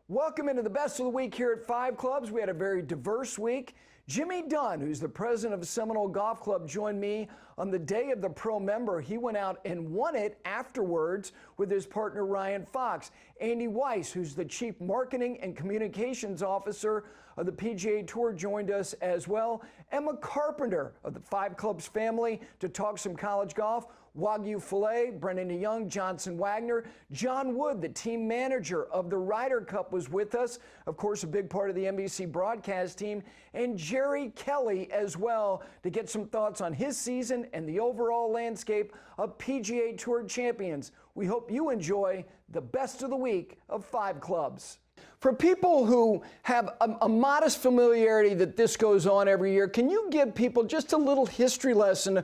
Welcome into the best of the week here at Five Clubs. We had a very diverse week. Jimmy Dunne, who's the president of Seminole Golf Club, joined me on the day of the pro member. He went out and won it afterwards with his partner Ryan Fox. Andy Weitz, who's the chief marketing and communications officer of the PGA Tour, joined us as well. Emma Carpenter of the Five Clubs family to talk some college golf. Wagner Filet, Brendon Young, Johnson Wagner. John Wood, the team manager of the Ryder Cup, was with us. Of course, a big part of the NBC broadcast team. And Jerry Kelly as well to get some thoughts on his season and the overall landscape of PGA Tour champions. We hope you enjoy the best of the week of Five Clubs. For people who have a modest familiarity that this goes on every year, can you give people just a little history lesson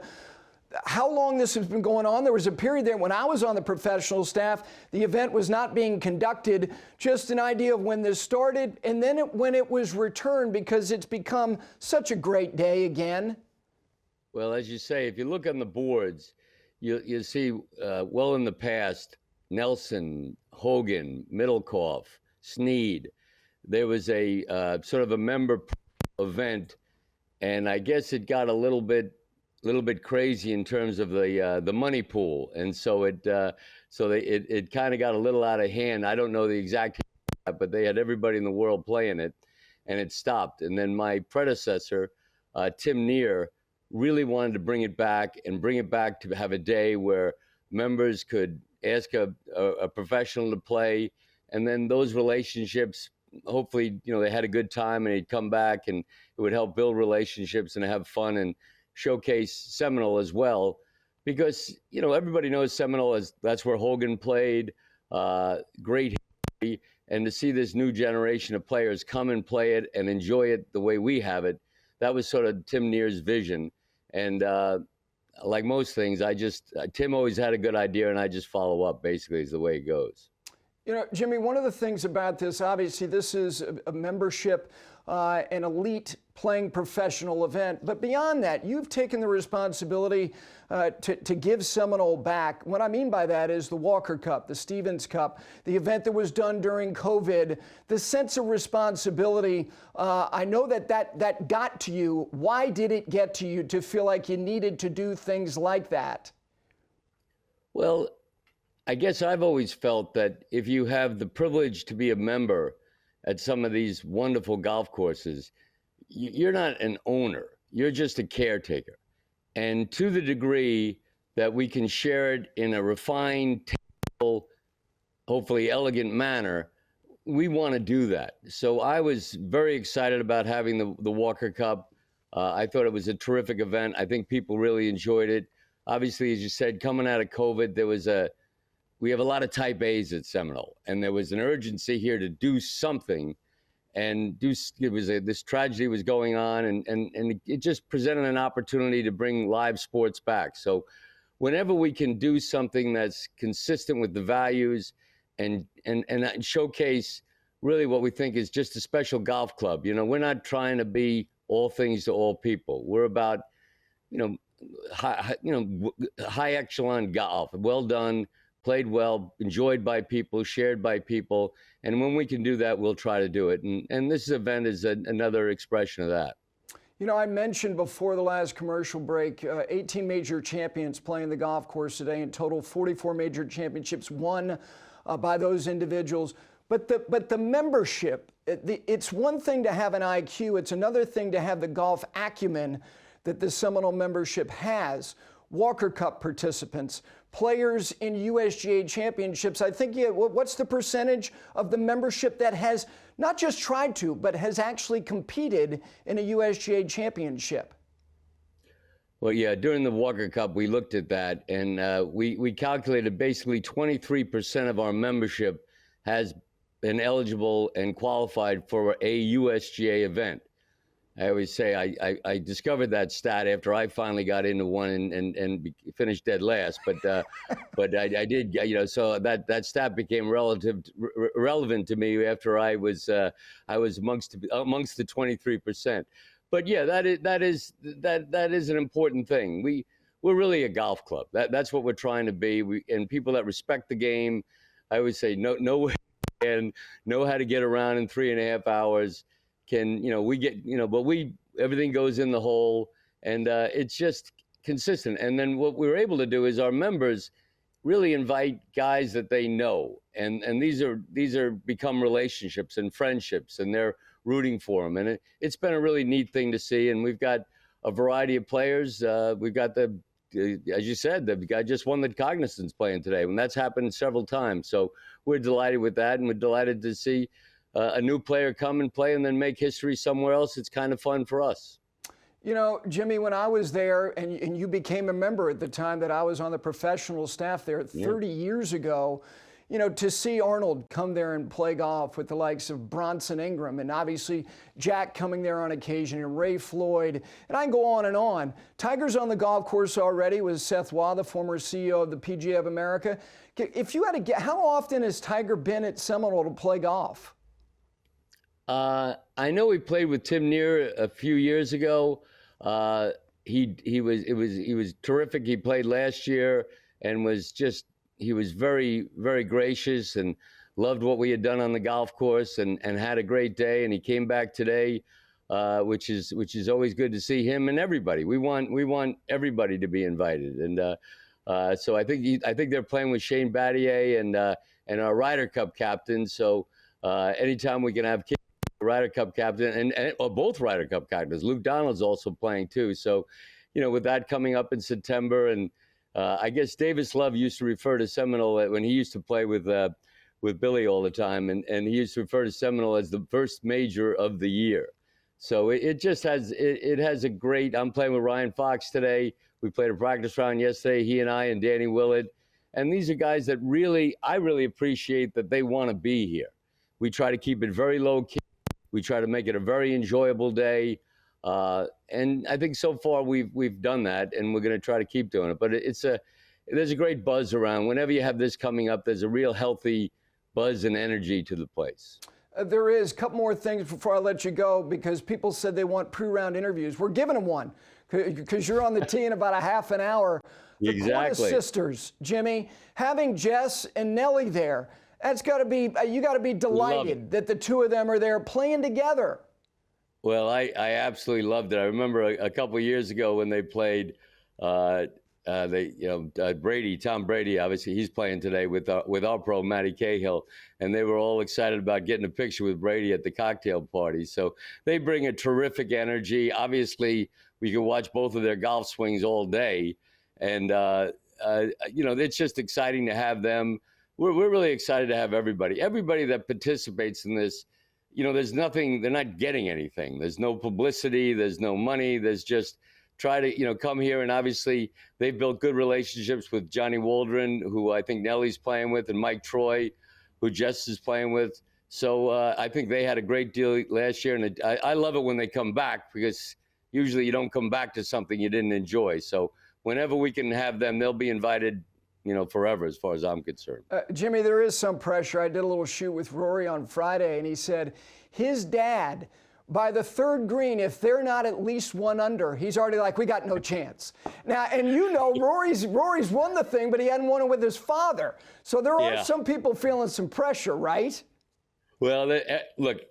how long this has been going on? There was a period there when I was on the professional staff, the event was not being conducted. Just an idea of when this started and then when it was returned, because it's become such a great day again. Well, as you say, if you look on the boards, you see well in the past, Nelson, Hogan, Middlecoff, Snead. There was a sort of a member event, and I guess it got a little bit crazy in terms of the money pool, and so it kind of got a little out of hand. I don't know the exact, but they had everybody in the world playing it, and it stopped. And then my predecessor, Tim Neer, really wanted to bring it back to have a day where members could ask a professional to play, and then those relationships, hopefully, they had a good time, and he'd come back, and it would help build relationships and have fun and showcase Seminole as well, because everybody knows Seminole that's where Hogan played. Great history, and to see this new generation of players come and play it and enjoy it the way we have it, that was sort of Tim Neer's vision. And like most things, Tim always had a good idea, and I just follow up. Basically, is the way it goes. Jimmy, one of the things about this, obviously, this is a membership, an elite playing professional event. But beyond that, you've taken the responsibility to give Seminole back. What I mean by that is the Walker Cup, the Stevens Cup, the event that was done during COVID, the sense of responsibility. I know that got to you. Why did it get to you to feel like you needed to do things like that? Well, I guess I've always felt that if you have the privilege to be a member at some of these wonderful golf courses, you're not an owner, you're just a caretaker. And to the degree that we can share it in a refined, tasteful, hopefully elegant manner, we want to do that. So I was very excited about having the Walker Cup. I thought it was a terrific event. I think people really enjoyed it. Obviously, as you said, coming out of COVID, we have a lot of type A's at Seminole, and there was an urgency here to do something, and this tragedy was going on, and it just presented an opportunity to bring live sports back. So whenever we can do something that's consistent with the values and showcase really what we think is just a special golf club. We're not trying to be all things to all people. We're about, high echelon golf, well done, played well, enjoyed by people, shared by people. And when we can do that, we'll try to do it. And this event is another expression of that. I mentioned before the last commercial break, 18 major champions playing the golf course today. In total, 44 major championships won by those individuals. But the membership, it's one thing to have an IQ. It's another thing to have the golf acumen that the Seminole membership has. Walker Cup participants, players in USGA championships. I think, what's the percentage of the membership that has not just tried to, but has actually competed in a USGA championship? Well, yeah, during the Walker Cup, we looked at that, and we calculated basically 23% of our membership has been eligible and qualified for a USGA event. I always say I discovered that stat after I finally got into one and finished dead last. But I did, so that stat became relevant to me after I was amongst the 23%. But yeah, that is an important thing. We're really a golf club. That's what we're trying to be. And people that respect the game. I always say no and know how to get around in 3.5 hours. Everything goes in the hole, and it's just consistent. And then what we were able to do is our members really invite guys that they know, and these are become relationships and friendships, and they're rooting for them, and it's been a really neat thing to see. And we've got a variety of players. We've got as you said, the guy just won the Cognizant's playing today, and that's happened several times. So we're delighted with that, and we're delighted to see a new player come and play and then make history somewhere else. It's kind of fun for us. You know, Jimmy, when I was there, and you became a member at the time that I was on the professional staff there 30 years ago, you know, to see Arnold come there and play golf with the likes of Bronson Ingram, and obviously Jack coming there on occasion, and Ray Floyd, and I can go on and on. Tiger's on the golf course already with Seth Waugh, the former CEO of the PGA of America. If you had to get, how often has Tiger been at Seminole to play golf? I know he played with Tim Neer a few years ago. He was terrific. He played last year and he was very, very gracious and loved what we had done on the golf course, and had a great day. And he came back today, which is always good to see him and everybody. We want everybody to be invited. And so I think they're playing with Shane Battier and our Ryder Cup captain. So anytime we can have Ryder Cup captain or both Ryder Cup captains. Luke Donald's also playing too. So, you know, with that coming up in September, and I guess Davis Love used to refer to Seminole when he used to play with Billy all the time, and he used to refer to Seminole as the first major of the year. So it has a great. I'm playing with Ryan Fox today. We played a practice round yesterday. He and I and Danny Willett, and these are guys that I really appreciate that they want to be here. We try to keep it very low key. We try to make it a very enjoyable day, and I think so far we've done that, and we're going to try to keep doing it. But there's a great buzz around. Whenever you have this coming up, there's a real healthy buzz and energy to the place. There is a couple more things before I let you go, because people said they want pre-round interviews. We're giving them one because you're on the tee in about a half an hour. The Exactly. Cordes sisters, Jimmy, having Jess and Nellie there. That's got to be, you got to be delighted that the two of them are there playing together. Well, I absolutely loved it. I remember a couple of years ago when they played, Tom Brady, obviously he's playing today with our pro, Matty Cahill, and they were all excited about getting a picture with Brady at the cocktail party. So they bring a terrific energy. Obviously, we can watch both of their golf swings all day, and it's just exciting to have them. We're really excited to have everybody that participates in this. You know, there's nothing, they're not getting anything. There's no publicity, there's no money. There's just try to, come here. And obviously they've built good relationships with Johnny Waldron, who I think Nellie's playing with, and Mike Troy, who Jess is playing with. So I think they had a great deal last year. And I love it when they come back, because usually you don't come back to something you didn't enjoy. So whenever we can have them, they'll be invited, forever, as far as I'm concerned. Jimmy, there is some pressure. I did a little shoot with Rory on Friday, and he said his dad, by the third green, if they're not at least one under, he's already like, we got no chance. Now, and Rory's won the thing, but he hadn't won it with his father. So there are some people feeling some pressure, right? Well, look,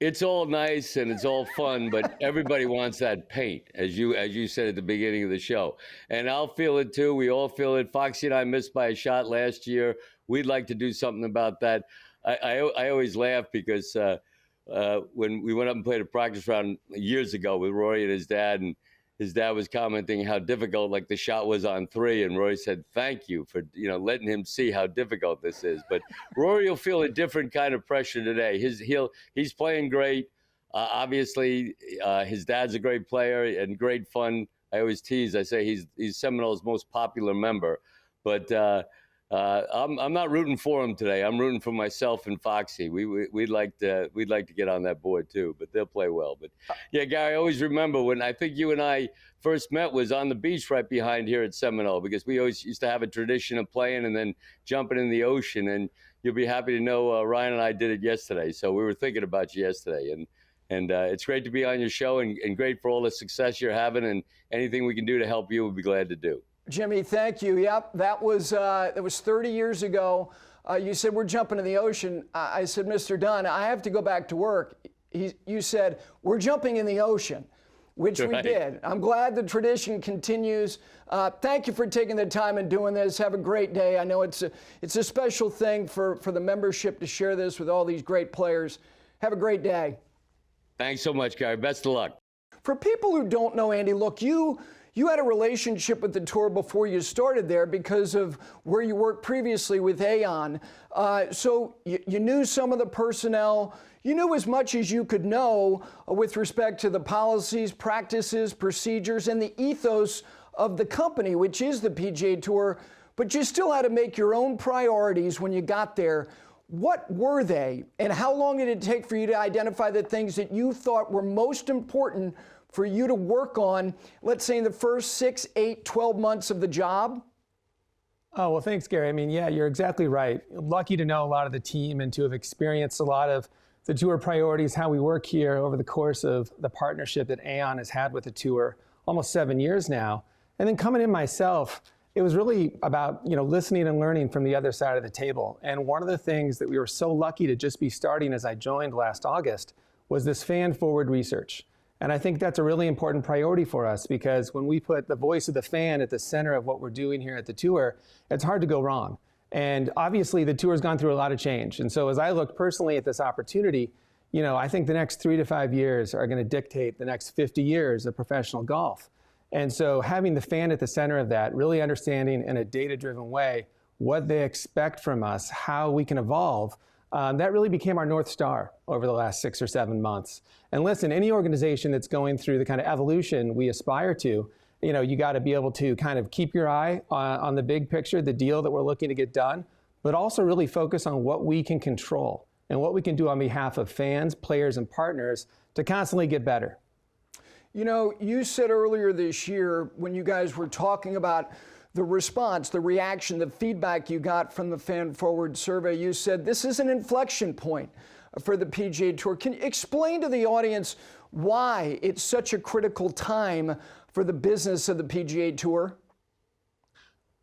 it's all nice and it's all fun, but everybody wants that paint, as you said at the beginning of the show. And I'll feel it too. We all feel it. Foxy and I missed by a shot last year. We'd like to do something about that. I always laugh because when we went up and played a practice round years ago with Rory and his dad, and his dad was commenting how difficult, like, the shot was on 3, and Rory said, "Thank you for letting him see how difficult this is." But Rory will feel a different kind of pressure today. He's playing great. Obviously, his dad's a great player and great fun. I always tease. I say he's Seminole's most popular member, but I'm not rooting for him today. I'm rooting for myself and Foxy. We'd like to get on that board too, but they'll play well. But yeah, Gary, I always remember when I think you and I first met was on the beach right behind here at Seminole, because we always used to have a tradition of playing and then jumping in the ocean. And you'll be happy to know Ryan and I did it yesterday. So we were thinking about you yesterday, and it's great to be on your show, and great for all the success you're having, and anything we can do to help you, we'll be glad to do. Jimmy, thank you. Yep, that was 30 years ago. You said, we're jumping in the ocean. I said, Mr. Dunne, I have to go back to work. You said, we're jumping in the ocean, which we did. I'm glad the tradition continues. Thank you for taking the time and doing this. Have a great day. I know it's a special thing for the membership to share this with all these great players. Have a great day. Thanks so much, Gary. Best of luck. For people who don't know, Andy, look, you had a relationship with the tour before you started there because of where you worked previously with Aon. So you knew some of the personnel. You knew as much as you could know with respect to the policies, practices, procedures, and the ethos of the company, which is the PGA Tour, but you still had to make your own priorities when you got there. What were they, and how long did it take for you to identify the things that you thought were most important for you to work on, let's say in the first 6, 8, 12 months of the job? Oh, well, thanks, Gary. I mean, yeah, you're exactly right. Lucky to know a lot of the team and to have experienced a lot of the tour priorities, how we work here over the course of the partnership that Aon has had with the tour, almost 7 years now. And then coming in myself, it was really about, listening and learning from the other side of the table. And one of the things that we were so lucky to just be starting as I joined last August was this fan-forward research. And I think that's a really important priority for us because when we put the voice of the fan at the center of what we're doing here at the tour, it's hard to go wrong. And obviously the tour has gone through a lot of change. And so as I look personally at this opportunity, I think the next 3 to 5 years are going to dictate the next 50 years of professional golf. And so having the fan at the center of that, really understanding in a data-driven way what they expect from us, how we can evolve, that really became our North Star over the last 6 or 7 months. And listen, any organization that's going through the kind of evolution we aspire to, you got to be able to kind of keep your eye on the big picture, the deal that we're looking to get done, but also really focus on what we can control and what we can do on behalf of fans, players, and partners to constantly get better. You said earlier this year when you guys were talking about the response, the reaction, the feedback you got from the Fan Forward survey, you said this is an inflection point for the PGA Tour. Can you explain to the audience why it's such a critical time for the business of the PGA Tour?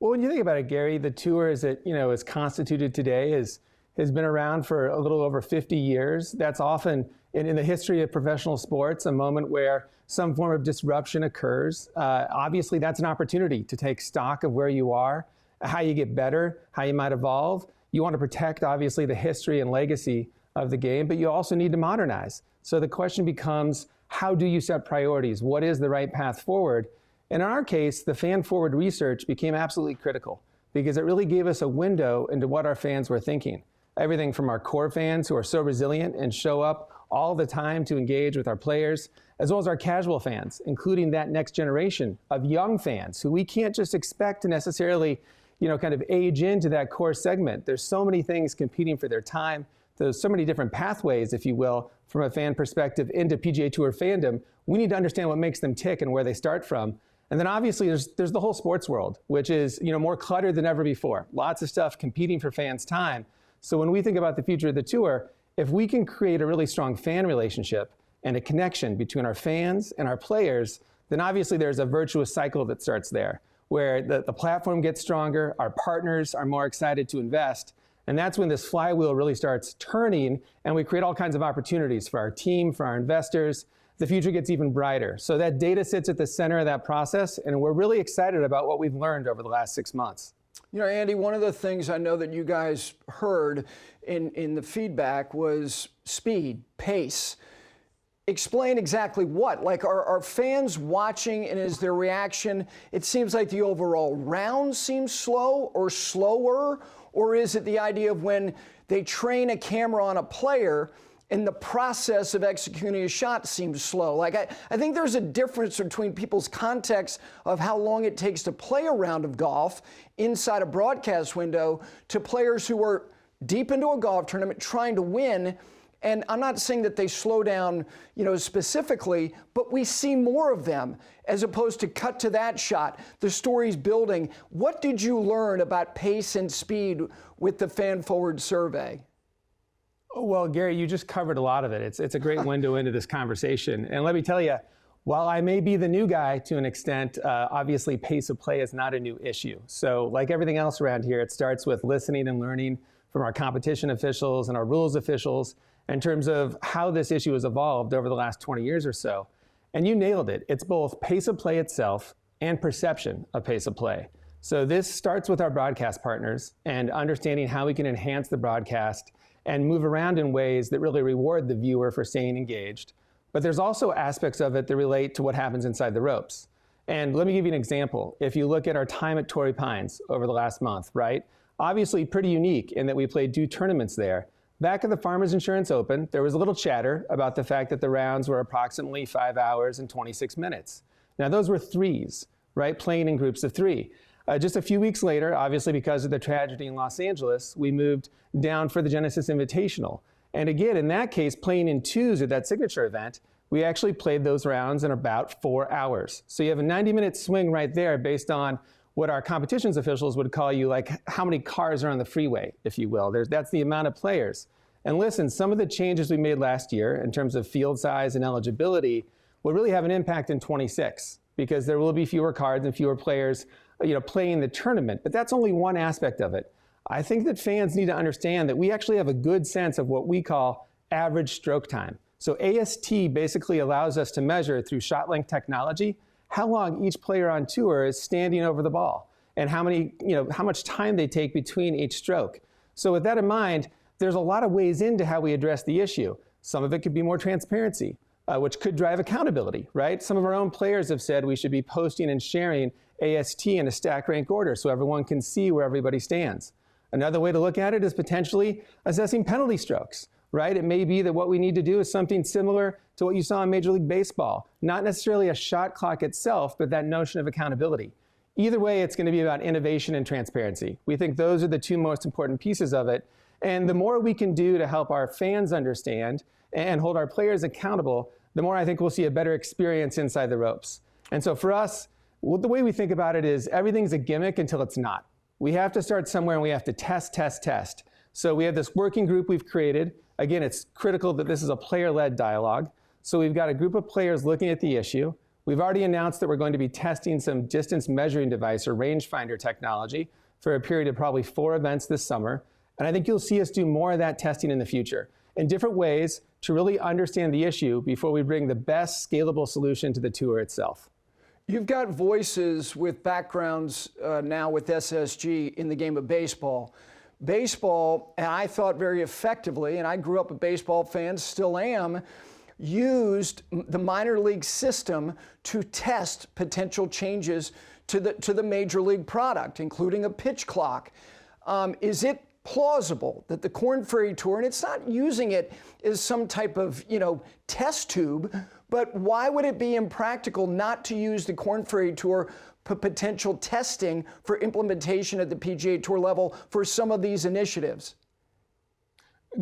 Well, when you think about it, Gary, the tour as it is constituted today has been around for a little over 50 years. That's often in the history of professional sports a moment where some form of disruption occurs. Obviously, that's an opportunity to take stock of where you are, how you get better, how you might evolve. You want to protect, obviously, the history and legacy of the game, but you also need to modernize. So the question becomes, how do you set priorities? What is the right path forward? And in our case, the fan forward research became absolutely critical because it really gave us a window into what our fans were thinking. Everything from our core fans who are so resilient and show up all the time to engage with our players, as well as our casual fans, including that next generation of young fans who we can't just expect to necessarily, kind of age into that core segment. There's so many things competing for their time. There's so many different pathways, if you will, from a fan perspective into PGA Tour fandom. We need to understand what makes them tick and where they start from. And then obviously there's the whole sports world, which is, more cluttered than ever before. Lots of stuff competing for fans' time. So when we think about the future of the tour, if we can create a really strong fan relationship and a connection between our fans and our players, then obviously there's a virtuous cycle that starts there, where the platform gets stronger, our partners are more excited to invest, and that's when this flywheel really starts turning, and we create all kinds of opportunities for our team, for our investors. The future gets even brighter. So that data sits at the center of that process, and we're really excited about what we've learned over the last 6 months. Andy, one of the things I know that you guys heard in the feedback was speed, pace. Explain exactly what? Like, are fans watching, and is their reaction, it seems like the overall round seems slow or slower, or is it the idea of when they train a camera on a player and the process of executing a shot seems slow? Like, I think there's a difference between people's context of how long it takes to play a round of golf inside a broadcast window to players who are deep into a golf tournament trying to win. And I'm not saying that they slow down, specifically, but we see more of them as opposed to cut to that shot. The story's building. What did you learn about pace and speed with the Fan Forward survey? Well, Gary, you just covered a lot of it. It's a great window into this conversation. And let me tell you, while I may be the new guy to an extent, obviously pace of play is not a new issue. So like everything else around here, it starts with listening and learning from our competition officials and our rules officials in terms of how this issue has evolved over the last 20 years or so. And you nailed it. It's both pace of play itself and perception of pace of play. So this starts with our broadcast partners and understanding how we can enhance the broadcast and move around in ways that really reward the viewer for staying engaged. But there's also aspects of it that relate to what happens inside the ropes. And let me give you an example. If you look at our time at Torrey Pines over the last month, right? Obviously pretty unique in that we played 2 tournaments there. Back at the Farmers Insurance Open, there was a little chatter about the fact that the rounds were approximately 5 hours and 26 minutes. Now those were threes, right? Playing in groups of 3. Just a few weeks later, obviously because of the tragedy in Los Angeles, we moved down for the Genesis Invitational. And again, in that case, playing in 2s at that signature event, we actually played those rounds in about 4 hours. So you have a 90-minute swing right there based on what our competitions officials would call you, like how many cars are on the freeway, if you will. That's the amount of players. And listen, some of the changes we made last year in terms of field size and eligibility will really have an impact in 26 because there will be fewer cards and fewer players playing the tournament. But that's only one aspect of it. I think that fans need to understand that we actually have a good sense of what we call average stroke time. So AST basically allows us to measure through shot length technology how long each player on tour is standing over the ball and how much time they take between each stroke. So with that in mind, there's a lot of ways into how we address the issue. Some of it could be more transparency, which could drive accountability, right? Some of our own players have said we should be posting and sharing AST in a stack rank order so everyone can see where everybody stands. Another way to look at it is potentially assessing penalty strokes, right? It may be that what we need to do is something similar to what you saw in Major League Baseball. Not necessarily a shot clock itself, but that notion of accountability. Either way, it's going to be about innovation and transparency. We think those are the 2 most important pieces of it. And the more we can do to help our fans understand and hold our players accountable, the more I think we'll see a better experience inside the ropes. And so for us, the way we think about it is everything's a gimmick until it's not. We have to start somewhere and we have to test. So we have this working group we've created. Again, it's critical that this is a player-led dialogue. So we've got a group of players looking at the issue. We've already announced that we're going to be testing some distance measuring device or rangefinder technology for a period of probably 4 events this summer. And I think you'll see us do more of that testing in the future in different ways to really understand the issue before we bring the best scalable solution to the tour itself. You've got voices with backgrounds now with SSG in the game of baseball. Baseball, and I thought very effectively, and I grew up a baseball fan, still am, used the minor league system to test potential changes to the major league product, including a pitch clock. Is it plausible that the Korn Ferry Tour, and it's not using it as some type of test tube, but why would it be impractical not to use the Korn Ferry Tour potential testing for implementation at the PGA Tour level for some of these initiatives?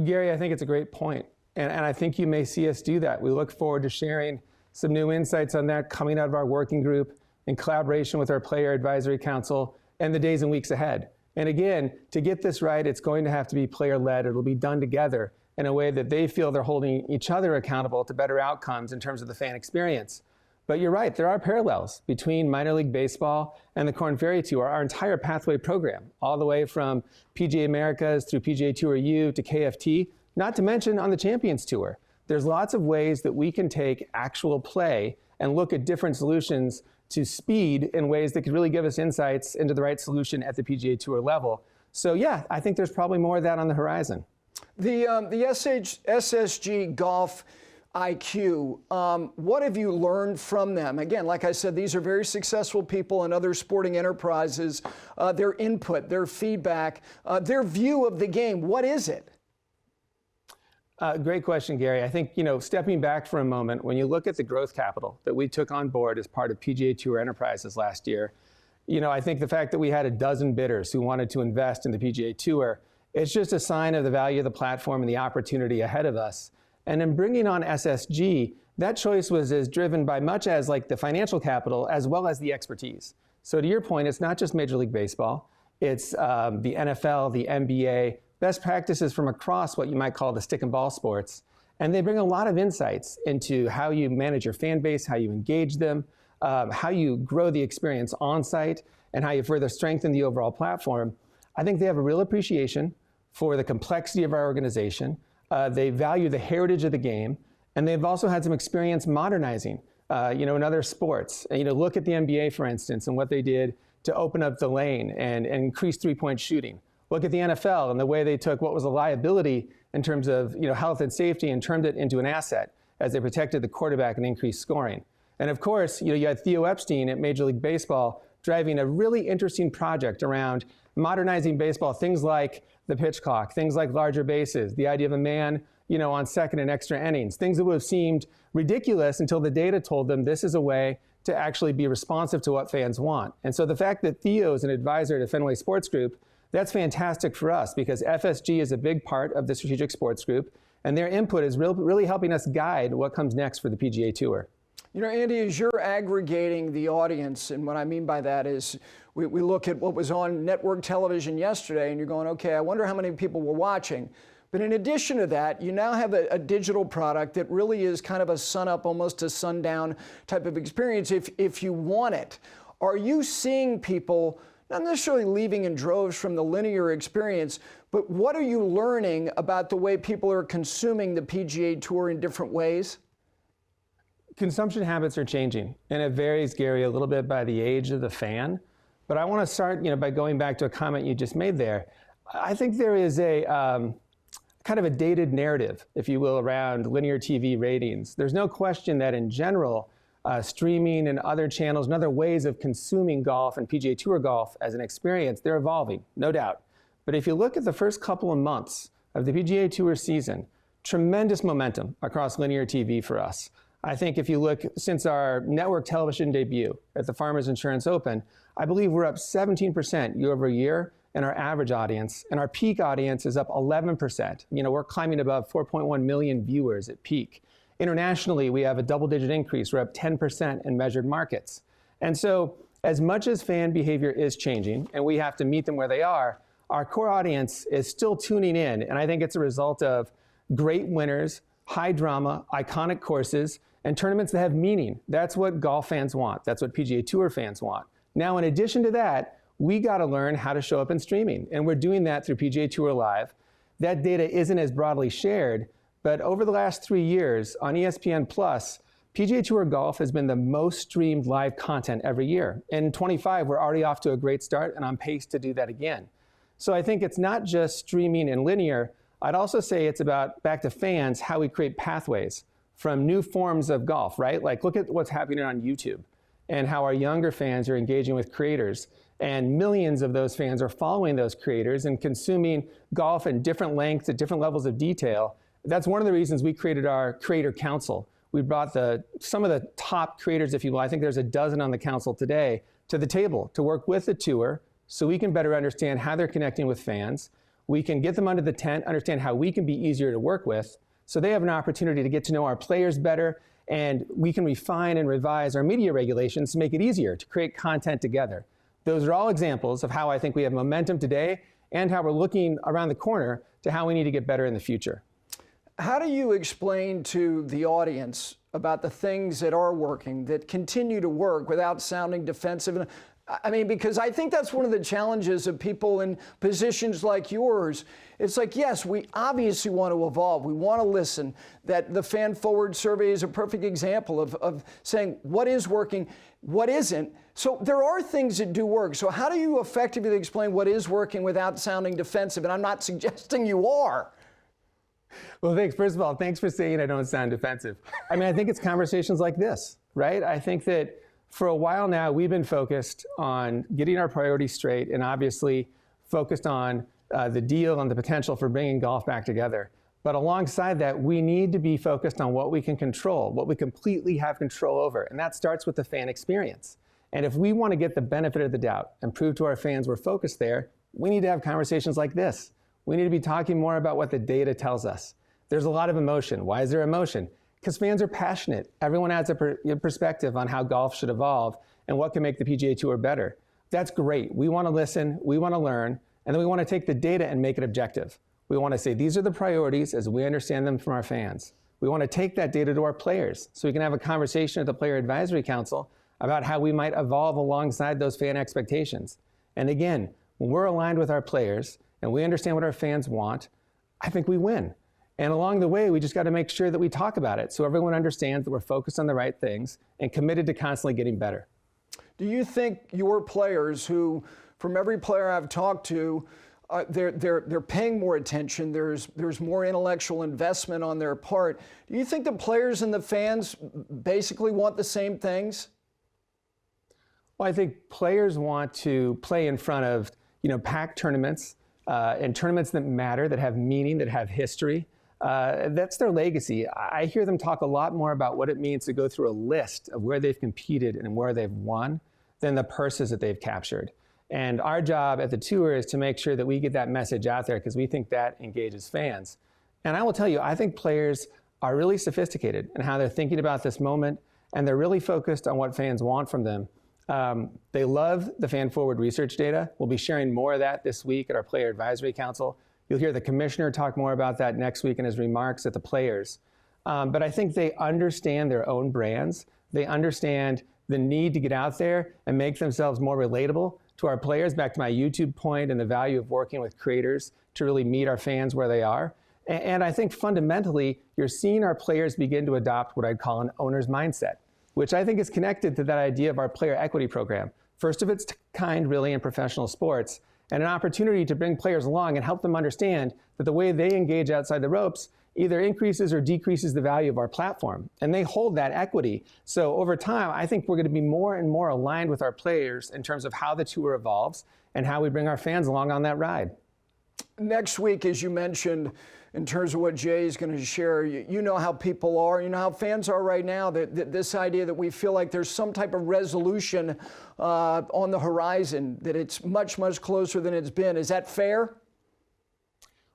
Gary, I think it's a great point. And I think you may see us do that. We look forward to sharing some new insights on that coming out of our working group in collaboration with our Player Advisory Council and the days and weeks ahead. And again, to get this right, it's going to have to be player-led. It'll be done together in a way that they feel they're holding each other accountable to better outcomes in terms of the fan experience. But you're right, there are parallels between minor league baseball and the Korn Ferry Tour, our entire pathway program, all the way from PGA Americas through PGA Tour U to KFT, not to mention on the Champions Tour. There's lots of ways that we can take actual play and look at different solutions to speed in ways that could really give us insights into the right solution at the PGA Tour level. So yeah, I think there's probably more of that on the horizon. The SSG Golf IQ, what have you learned from them? Again, like I said, these are very successful people in other sporting enterprises. Their input, their feedback, their view of the game, what is it? Great question, Gary. I think, stepping back for a moment, when you look at the growth capital that we took on board as part of PGA Tour Enterprises last year, I think the fact that we had a dozen bidders who wanted to invest in the PGA Tour, it's just a sign of the value of the platform and the opportunity ahead of us. And in bringing on SSG, that choice was as driven by much as like the financial capital as well as the expertise. So to your point, it's not just Major League Baseball. It's the NFL, the NBA, best practices from across what you might call the stick and ball sports. And they bring a lot of insights into how you manage your fan base, how you engage them, how you grow the experience on site, and how you further strengthen the overall platform. I think they have a real appreciation for the complexity of our organization. They value the heritage of the game, and they've also had some experience modernizing, in other sports. Look at the NBA, for instance, and what they did to open up the lane and increase three-point shooting. Look at the NFL and the way they took what was a liability in terms of health and safety and turned it into an asset as they protected the quarterback and increased scoring. And of course, you had Theo Epstein at Major League Baseball driving a really interesting project around modernizing baseball, things like the pitch clock, things like larger bases, the idea of a man, on second and extra innings, things that would have seemed ridiculous until the data told them this is a way to actually be responsive to what fans want. And so the fact that Theo is an advisor to Fenway Sports Group, that's fantastic for us because FSG is a big part of the Strategic Sports Group, and their input is really helping us guide what comes next for the PGA Tour. Andy, as you're aggregating the audience, and what I mean by that is we look at what was on network television yesterday, and you're going, okay, I wonder how many people were watching. But in addition to that, you now have a digital product that really is kind of a sun-up, almost a sundown type of experience if you want it. Are you seeing people not necessarily leaving in droves from the linear experience, but what are you learning about the way people are consuming the PGA Tour in different ways? Consumption habits are changing, and it varies, Gary, a little bit by the age of the fan. But I want to start, by going back to a comment you just made there. I think there is a kind of a dated narrative, if you will, around linear TV ratings. There's no question that in general, streaming and other channels and other ways of consuming golf and PGA Tour golf as an experience, they're evolving, no doubt. But if you look at the first couple of months of the PGA Tour season, tremendous momentum across linear TV for us. I think if you look since our network television debut at the Farmers Insurance Open, I believe we're up 17% year over year in our average audience, and our peak audience is up 11%. We're climbing above 4.1 million viewers at peak. Internationally, we have a double-digit increase. We're up 10% in measured markets. And so as much as fan behavior is changing, and we have to meet them where they are, our core audience is still tuning in, and I think it's a result of great winners, high drama, iconic courses, and tournaments that have meaning. That's what golf fans want. That's what PGA Tour fans want. Now, in addition to that, we got to learn how to show up in streaming, and we're doing that through PGA Tour Live. That data isn't as broadly shared, but over the last 3 years on ESPN+, PGA Tour Golf has been the most streamed live content every year. In 25, we're already off to a great start and on pace to do that again. So I think it's not just streaming and linear. I'd also say it's about, back to fans, how we create pathways from new forms of golf, right? Like look at what's happening on YouTube and how our younger fans are engaging with creators. And millions of those fans are following those creators and consuming golf in different lengths at different levels of detail. That's one of the reasons we created our Creator Council. We brought some of the top creators, if you will, I think there's a dozen on the council today, to the table to work with the tour so we can better understand how they're connecting with fans. We can get them under the tent, understand how we can be easier to work with, so they have an opportunity to get to know our players better, and we can refine and revise our media regulations to make it easier to create content together. Those are all examples of how I think we have momentum today and how we're looking around the corner to how we need to get better in the future. How do you explain to the audience about the things that are working, that continue to work without sounding defensive? I mean, because I think that's one of the challenges of people in positions like yours. It's like, yes, we obviously want to evolve. We want to listen. That the Fan Forward survey is a perfect example of saying what is working, what isn't. So there are things that do work. So how do you effectively explain what is working without sounding defensive? And I'm not suggesting you are. Well, thanks. First of all, thanks for saying I don't sound defensive. I mean, I think it's conversations like this, right? I think that for a while now, we've been focused on getting our priorities straight and obviously focused on the deal and the potential for bringing golf back together. But alongside that, we need to be focused on what we can control, what we completely have control over. And that starts with the fan experience. And if we want to get the benefit of the doubt and prove to our fans we're focused there, we need to have conversations like this. We need to be talking more about what the data tells us. There's a lot of emotion. Why is there emotion? Because fans are passionate. Everyone has a perspective on how golf should evolve and what can make the PGA Tour better. That's great. We want to listen, we want to learn, and then we want to take the data and make it objective. We want to say these are the priorities as we understand them from our fans. We want to take that data to our players so we can have a conversation at the Player Advisory Council about how we might evolve alongside those fan expectations. And again, when we're aligned with our players and we understand what our fans want, I think we win. And along the way, we just got to make sure that we talk about it so everyone understands that we're focused on the right things and committed to constantly getting better. Do you think your players, who, from every player I've talked to, they're paying more attention, there's more intellectual investment on their part. Do you think the players and the fans basically want the same things? Well, I think players want to play in front of, packed tournaments and tournaments that matter, that have meaning, that have history. That's their legacy. I hear them talk a lot more about what it means to go through a list of where they've competed and where they've won than the purses that they've captured. And our job at the tour is to make sure that we get that message out there because we think that engages fans. And I will tell you, I think players are really sophisticated in how they're thinking about this moment, and they're really focused on what fans want from them. They love the fan forward research data. We'll be sharing more of that this week at our Player Advisory Council. You'll hear the commissioner talk more about that next week in his remarks at the players. But I think they understand their own brands. They understand the need to get out there and make themselves more relatable to our players, back to my YouTube point and the value of working with creators to really meet our fans where they are. And I think fundamentally, you're seeing our players begin to adopt what I'd call an owner's mindset, which I think is connected to that idea of our player equity program. First of its kind, really, in professional sports, and an opportunity to bring players along and help them understand that the way they engage outside the ropes either increases or decreases the value of our platform. And they hold that equity. So over time, I think we're going to be more and more aligned with our players in terms of how the tour evolves and how we bring our fans along on that ride. Next week, as you mentioned, in terms of what Jay is going to share, you know how people are, you know how fans are right now, that this idea that we feel like there's some type of resolution on the horizon, that it's much, much closer than it's been. Is that fair?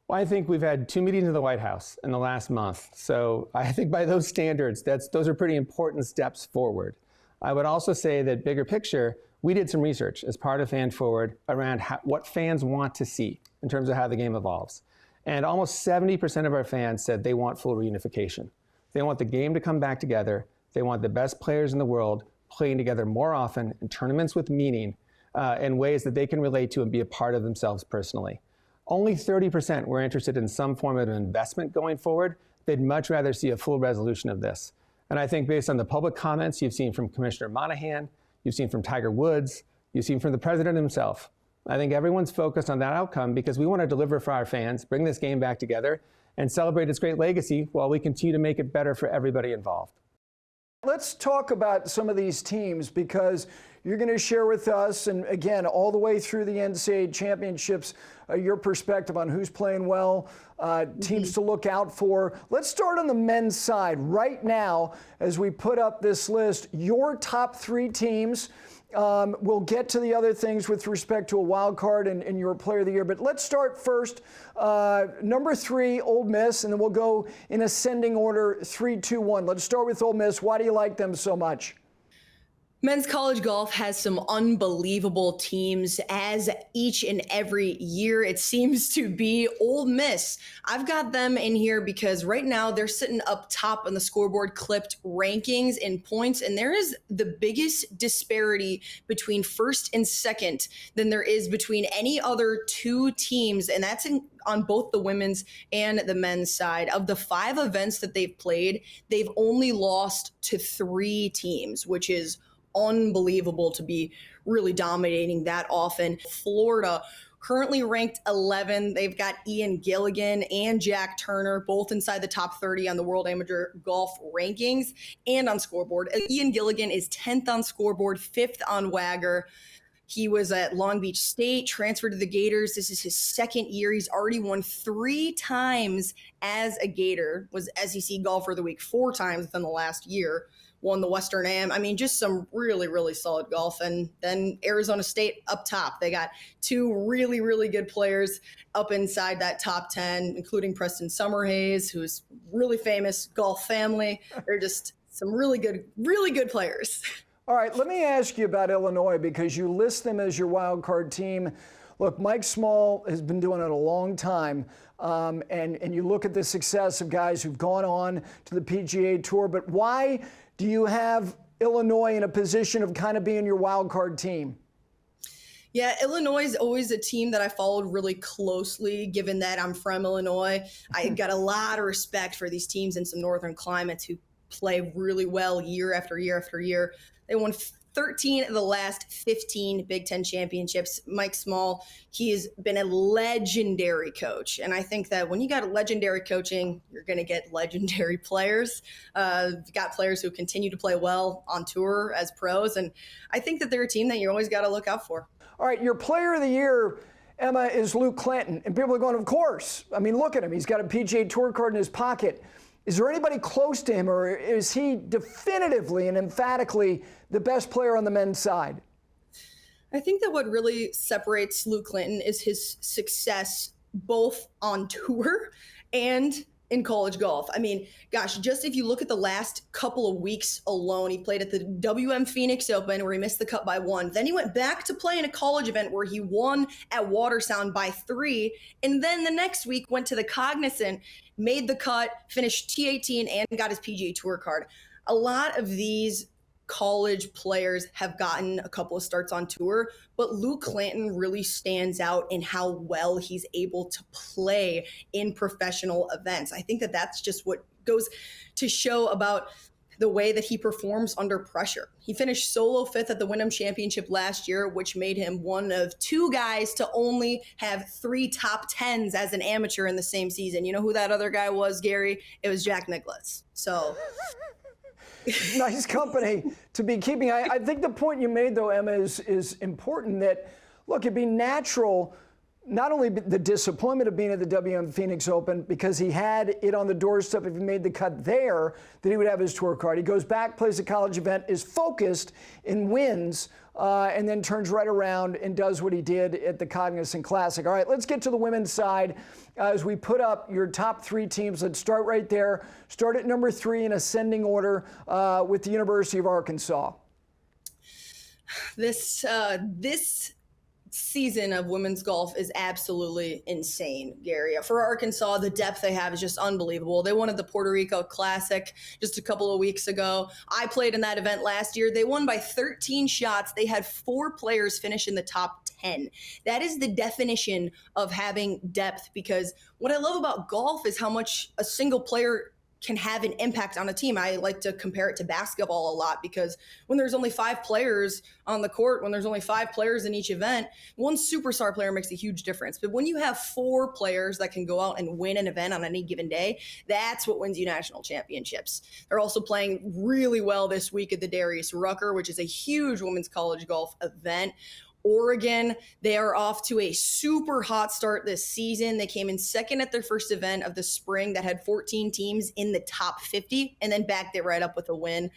Well, I think we've had 2 meetings in the White House in the last month. So I think by those standards, those are pretty important steps forward. I would also say that bigger picture, we did some research as part of Fan Forward around what fans want to see in terms of how the game evolves. And almost 70% of our fans said they want full reunification. They want the game to come back together. They want the best players in the world playing together more often in tournaments with meaning in ways that they can relate to and be a part of themselves personally. Only 30% were interested in some form of investment going forward. They'd much rather see a full resolution of this. And I think based on the public comments you've seen from Commissioner Monahan, you've seen from Tiger Woods, you've seen from the president himself, I think everyone's focused on that outcome because we want to deliver for our fans, bring this game back together, and celebrate its great legacy while we continue to make it better for everybody involved. Let's talk about some of these teams because you're going to share with us, and again, all the way through the NCAA championships, your perspective on who's playing well, teams to look out for. Let's start on the men's side. Right now, as we put up this list, your top 3 teams. We'll get to the other things with respect to a wild card and your player of the year. But let's start first. Number 3, Ole Miss, and then we'll go in ascending order 3, 2, 1. Let's start with Ole Miss. Why do you like them so much? Men's college golf has some unbelievable teams as each and every year it seems to be. Ole Miss, I've got them in here because right now they're sitting up top on the scoreboard clipped rankings in points, and there is the biggest disparity between first and second than there is between any other 2 teams, and that's on both the women's and the men's side. Of the 5 events that they've played, they've only lost to 3 teams, which is unbelievable to be really dominating that often. Florida, currently ranked 11. They've got Ian Gilligan and Jack Turner, both inside the top 30 on the World Amateur Golf rankings and on scoreboard. Ian Gilligan is 10th on scoreboard, 5th on Wagner. He was at Long Beach State, transferred to the Gators. This is his 2nd year. He's already won 3 times as a Gator, was SEC Golfer of the Week 4 times within the last year. Won the Western Am. I mean, just some really, really solid golf. And then Arizona State up top. They got 2 really, really good players up inside that top 10, including Preston Summerhays, who's really famous golf family. They're just some really good players. All right, let me ask you about Illinois because you list them as your wild card team. Look, Mike Small has been doing it a long time, and you look at the success of guys who've gone on to the PGA Tour, but why do you have Illinois in a position of kind of being your wild card team? Yeah, Illinois is always a team that I followed really closely, given that I'm from Illinois. I got a lot of respect for these teams in some northern climates who play really well year after year after year. They won 13 of the last 15 Big Ten championships. Mike Small, he has been a legendary coach. And I think that when you got legendary coaching, you're going to get legendary players. You've got players who continue to play well on tour as pros. And I think that they're a team that you always got to look out for. All right, your player of the year, Emma, is Luke Clinton. And people are going, of course. I mean, look at him. He's got a PGA Tour card in his pocket. Is there anybody close to him, or is he definitively and emphatically the best player on the men's side? I think that what really separates Luke Clinton is his success both on tour and in college golf. I mean, gosh, just if you look at the last couple of weeks alone, he played at the WM Phoenix Open where he missed the cut by 1. Then he went back to play in a college event where he won at Watersound by 3. And then the next week went to the Cognizant, made the cut, finished T18 and got his PGA Tour card. A lot of these college players have gotten a couple of starts on tour, but Luke Clinton really stands out in how well he's able to play in professional events. I think that that's just what goes to show about the way that he performs under pressure. He finished solo 5th at the Wyndham Championship last year, which made him one of 2 guys to only have 3 top 10s as an amateur in the same season. You know who that other guy was, Gary? It was Jack Nicklaus. So nice company to be keeping. I think the point you made, though, Emma, is important that, look, it'd be natural, not only the disappointment of being at the WM Phoenix Open, because he had it on the doorstep if he made the cut there, that he would have his tour card. He goes back, plays a college event, is focused and wins, and then turns right around and does what he did at the Cognizant Classic. All right, let's get to the women's side as we put up your top 3 teams. Let's start right there. Start at number 3 in ascending order with the University of Arkansas. This season of women's golf is absolutely insane, Gary. For Arkansas, the depth they have is just unbelievable. They won at the Puerto Rico Classic just a couple of weeks ago. I played in that event last year. They won by 13 shots. They had 4 players finish in the top 10. That is the definition of having depth, because what I love about golf is how much a single player can have an impact on a team. I like to compare it to basketball a lot, because when there's only 5 players on the court, when there's only 5 players in each event, one superstar player makes a huge difference. But when you have 4 players that can go out and win an event on any given day, that's what wins you national championships. They're also playing really well this week at the Darius Rucker, which is a huge women's college golf event. Oregon, they are off to a super hot start this season. They came in second at their first event of the spring that had 14 teams in the top 50, and then backed it right up with a win.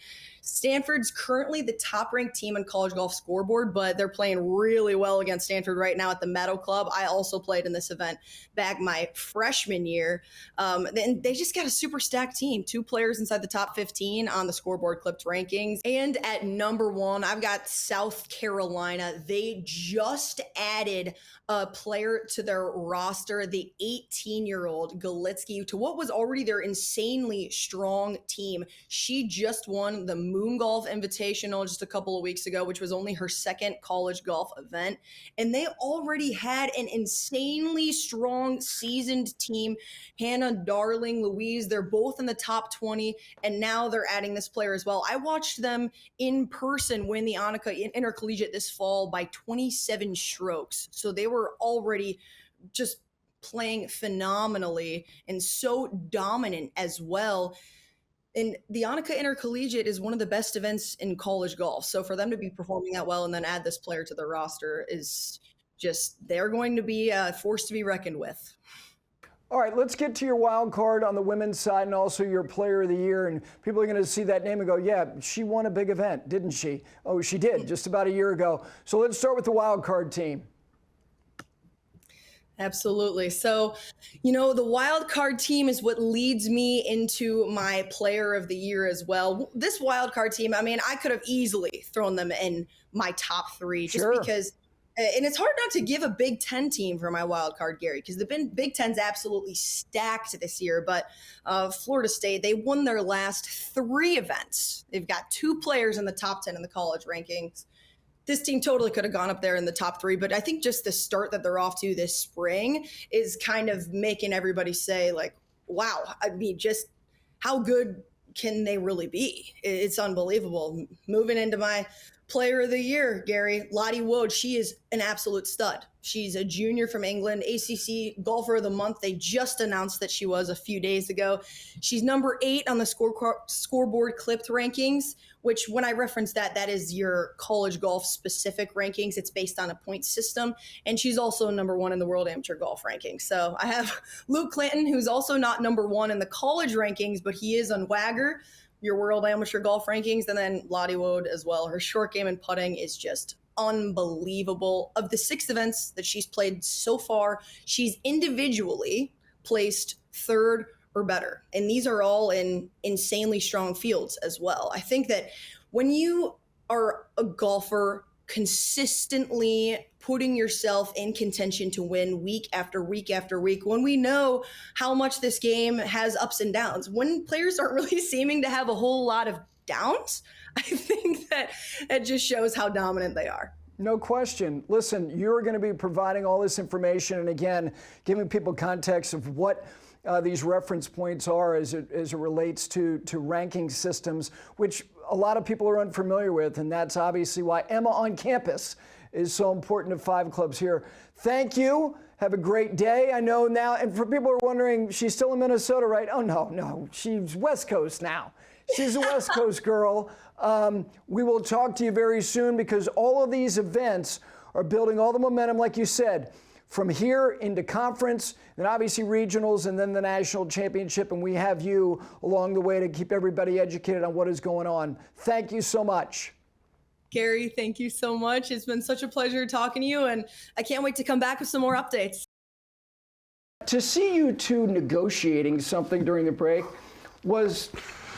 Stanford's currently the top-ranked team on College Golf Scoreboard, but they're playing really well against Stanford right now at the Meadow Club. I also played in this event back my freshman year. And they just got a super stacked team. 2 players inside the top 15 on the Scoreboard Clipped rankings. And at number 1, I've got South Carolina. They just added a player to their roster, the 18-year-old Galitsky, to what was already their insanely strong team. She just won the Moon Golf Invitational just a couple of weeks ago, which was only her second college golf event. And they already had an insanely strong, seasoned team. Hannah Darling, Louise, they're both in the top 20, and now they're adding this player as well. I watched them in person win the Annika Intercollegiate this fall by 27 strokes. So they were already just playing phenomenally and so dominant as well. And the Annika Intercollegiate is one of the best events in college golf. So for them to be performing that well and then add this player to their roster is just, they're going to be a force to be reckoned with. All right, let's get to your wild card on the women's side and also your player of the year. And people are going to see that name and go, yeah, she won a big event, didn't she? Oh, she did, just about a year ago. So let's start with the wild card team. Absolutely. So, the wild card team is what leads me into my player of the year as well. This wild card team, I could have easily thrown them in my top 3 just because, and it's hard not to give a Big Ten team for my wild card, Gary, because the Big Ten's absolutely stacked this year. But Florida State, they won their last 3 events. They've got 2 players in the top 10 in the college rankings. this team totally could have gone up there in the top 3, but I think just the start that they're off to this spring is kind of making everybody say, like, wow, I mean, just how good can they really be? It's unbelievable. Moving into my player of the year, Gary, Lottie Wood, she is an absolute stud. She's a junior from England, ACC Golfer of the Month. They just announced that she was a few days ago. She's number 8 on the scoreboard clipped rankings, which when I reference that, that is your college golf specific rankings. It's based on a point system. And she's also number 1 in the world amateur golf rankings. So I have Luke Clanton, who's also not number 1 in the college rankings, but he is on Wagner, your world amateur golf rankings. And then Lottie Wood as well. Her short game and putting is just unbelievable. Of the 6 events that she's played so far, she's individually placed 3rd or better. And these are all in insanely strong fields as well. I think that when you are a golfer consistently putting yourself in contention to win week after week after week, when we know how much this game has ups and downs, when players aren't really seeming to have a whole lot of downs, I think that it just shows how dominant they are. No question. Listen, you're going to be providing all this information and, again, giving people context of what these reference points are as it relates to ranking systems, which a lot of people are unfamiliar with, and that's obviously why Emma on Campus is so important to 5 Clubs here. Thank you. Have a great day. I know now, and for people who are wondering, she's still in Minnesota, right? Oh, no, she's West Coast now. She's a West Coast girl. We will talk to you very soon because all of these events are building all the momentum, like you said, from here into conference, and obviously regionals, and then the national championship. And we have you along the way to keep everybody educated on what is going on. Thank you so much. Gary, thank you so much. It's been such a pleasure talking to you, and I can't wait to come back with some more updates. To see you two negotiating something during the break was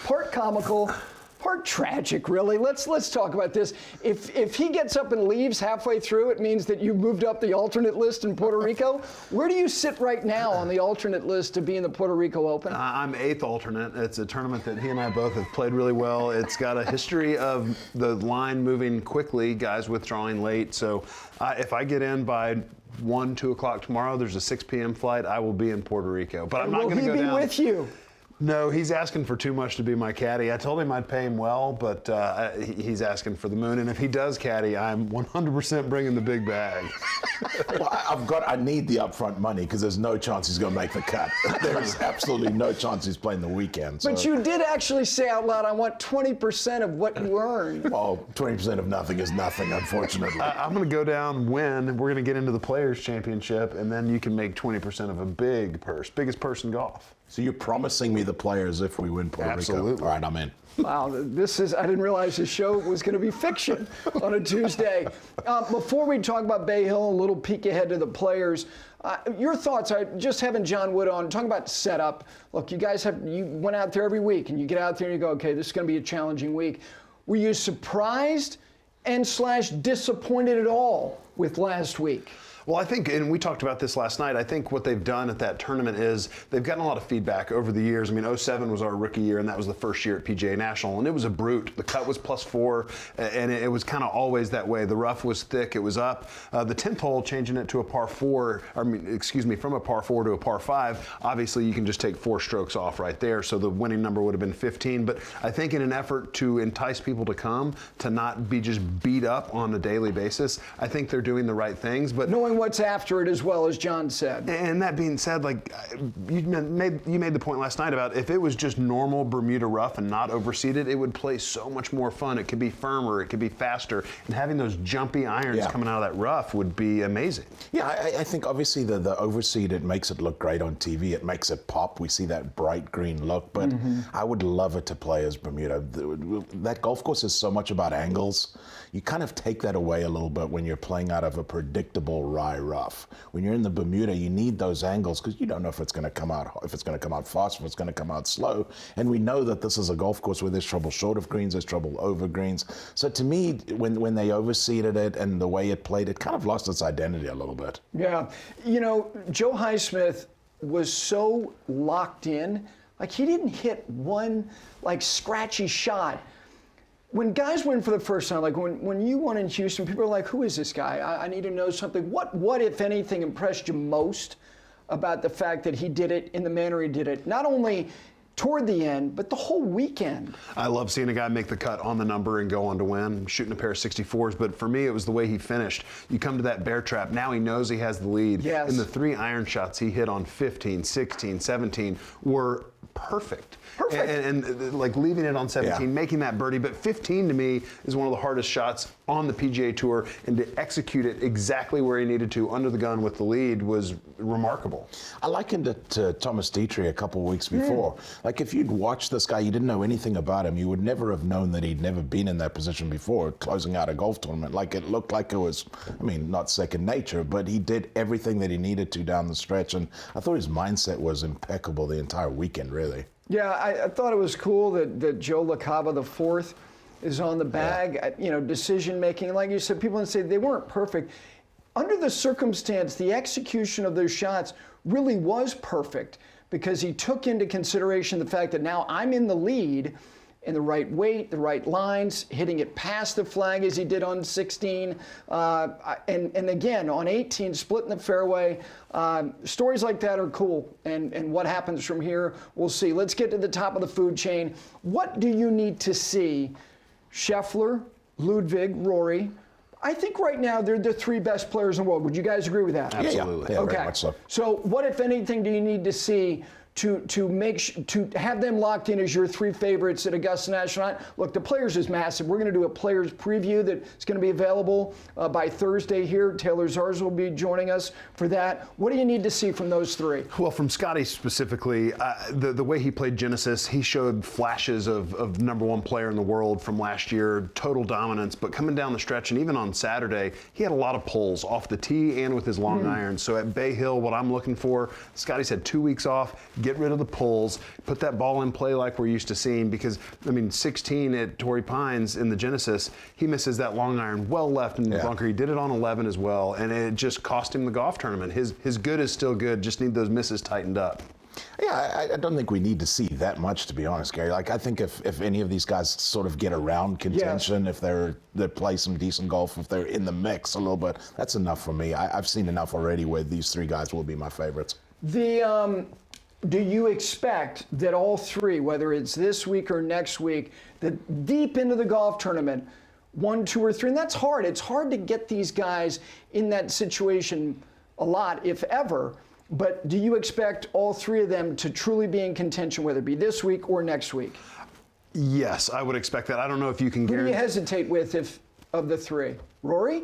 part comical, part tragic, really. Let's talk about this. If he gets up and leaves halfway through, it means that you moved up the alternate list in Puerto Rico. Where do you sit right now on the alternate list to be in the Puerto Rico Open? I'm 8th alternate. It's a tournament that he and I both have played really well. It's got a history of the line moving quickly, guys withdrawing late. So if I get in by 1, 2 o'clock tomorrow, there's a 6 p.m. flight, I will be in Puerto Rico. But I'm not going to go down. Will he be with you? No, he's asking for too much to be my caddy. I told him I'd pay him well, but he's asking for the moon. And if he does caddy, I'm 100% bringing the big bag. Well, I need the upfront money because there's no chance he's going to make the cut. There's absolutely no chance he's playing the weekend. So. But you did actually say out loud, I want 20% of what you earn. Well, 20% of nothing is nothing, unfortunately. I'm going to go down, win. We're going to get into the Players' Championship, and then you can make 20% of a big purse, biggest purse in golf. So you're promising me the Players if we win Puerto Rico? Absolutely. All right, I'm in. Wow, I didn't realize this show was going to be fiction on a Tuesday. Before we talk about Bay Hill, a little peek ahead to the Players, your thoughts, just having John Wood on, talking about setup. Look, you guys you went out there every week, and you get out there and you go, okay, this is going to be a challenging week. Were you surprised and / disappointed at all with last week? Well, I think, and we talked about this last night, I think what they've done at that tournament is they've gotten a lot of feedback over the years. I mean, 07 was our rookie year, and that was the first year at PGA National, and it was a brute. The cut was +4, and it was kind of always that way. The rough was thick, it was up. The 10th hole, changing it to a par 4, from a par 4 to a par 5, obviously you can just take 4 strokes off right there, so the winning number would have been 15. But I think in an effort to entice people to come, to not be just beat up on a daily basis, I think they're doing the right things. But knowing what's after it as well, as John said. And that being said, like you made the point last night about if it was just normal Bermuda rough and not overseeded, it would play so much more fun. It could be firmer, it could be faster, and having those jumpy irons coming out of that rough would be amazing. Yeah, I think obviously the overseeded makes it look great on TV. It makes it pop. We see that bright green look, but I would love it to play as Bermuda. That golf course is so much about angles. You kind of take that away a little bit when you're playing out of a predictable rye rough. When you're in the Bermuda, you need those angles because you don't know if it's going to come out, fast, if it's going to come out slow. And we know that this is a golf course where there's trouble short of greens, there's trouble over greens. So to me, when they overseeded it and the way it played, it kind of lost its identity a little bit. Yeah, you know, Joe Highsmith was so locked in, like he didn't hit one like scratchy shot. When guys win for the first time, like when you won in Houston, people are like, who is this guy? I need to know something. What, if anything, impressed you most about the fact that he did it in the manner he did it? Not only toward the end, but the whole weekend. I love seeing a guy make the cut on the number and go on to win, shooting a pair of 64s. But for me, it was the way he finished. You come to that bear trap. Now he knows he has the lead. Yes. And the 3 iron shots he hit on 15, 16, 17 were perfect. Perfect. And like leaving it on 17, making that birdie. But 15 to me is one of the hardest shots on the PGA Tour. And to execute it exactly where he needed to, under the gun with the lead, was remarkable. I likened it to Thomas Dietrich a couple of weeks before. Like, if you'd watched this guy, you didn't know anything about him, you would never have known that he'd never been in that position before, closing out a golf tournament. Like, it looked like it was, I mean, not second nature, but he did everything that he needed to down the stretch. And I thought his mindset was impeccable the entire weekend, really. Yeah, I thought it was cool that Joe LaCava IV is on the bag. You know, decision making, like you said, people say they weren't perfect. Under the circumstance, the execution of those shots really was perfect because he took into consideration the fact that now I'm in the lead, in the right weight, the right lines, hitting it past the flag as he did on 16, and again on 18, splitting the fairway. Stories like that are cool, and what happens from here, we'll see. Let's get to the top of the food chain. What do you need to see? Scheffler, Ludwig, Rory. I think right now they're the 3 best players in the world. Would you guys agree with that? Absolutely. Yeah, Okay. very much so. So what, if anything, do you need to see to have them locked in as your 3 favorites at Augusta National? Look, the Players is massive. We're going to do a Players preview that's going to be available by Thursday here. Taylor Zarz will be joining us for that. What do you need to see from those 3? Well, from Scotty specifically, the way he played Genesis, he showed flashes of #1 player in the world from last year, total dominance. But coming down the stretch, and even on Saturday, he had a lot of pulls off the tee and with his long irons. So at Bay Hill, what I'm looking for, Scotty's had 2 weeks off. Get rid of the pulls, put that ball in play like we're used to seeing, because, I mean, 16 at Torrey Pines in the Genesis, he misses that long iron well left in the bunker. He did it on 11 as well, and it just cost him the golf tournament. His good is still good, just need those misses tightened up. Yeah, I don't think we need to see that much, to be honest, Gary. Like, I think if any of these guys sort of get around contention, if they play some decent golf, if they're in the mix a little bit, that's enough for me. I've seen enough already where these 3 guys will be my favorites. Do you expect that all 3, whether it's this week or next week, that deep into the golf tournament, 1, 2, or 3, and that's hard. It's hard to get these guys in that situation a lot, if ever. But do you expect all 3 of them to truly be in contention, whether it be this week or next week? Yes, I would expect that. I don't know if you can Who do guarantee. you hesitate with if of the 3? Rory?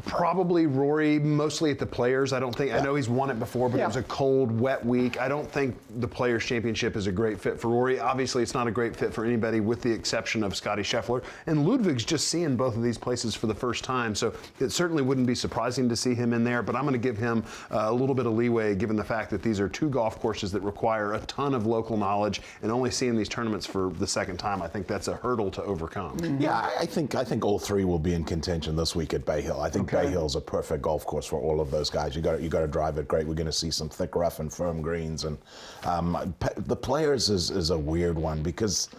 Probably Rory, mostly at the Players. I don't think, I know he's won it before, but it was a cold, wet week. I don't think the Players Championship is a great fit for Rory. Obviously, it's not a great fit for anybody with the exception of Scotty Scheffler. And Ludwig's just seeing both of these places for the first time, so it certainly wouldn't be surprising to see him in there, but I'm going to give him a little bit of leeway given the fact that these are 2 golf courses that require a ton of local knowledge, and only seeing these tournaments for the second time, I think that's a hurdle to overcome. Yeah, I think all 3 will be in contention this week at Bay Hill. I think Bay Hill's a perfect golf course for all of those guys. You got to drive it great. We're going to see some thick, rough, and firm greens, and the Players is a weird one because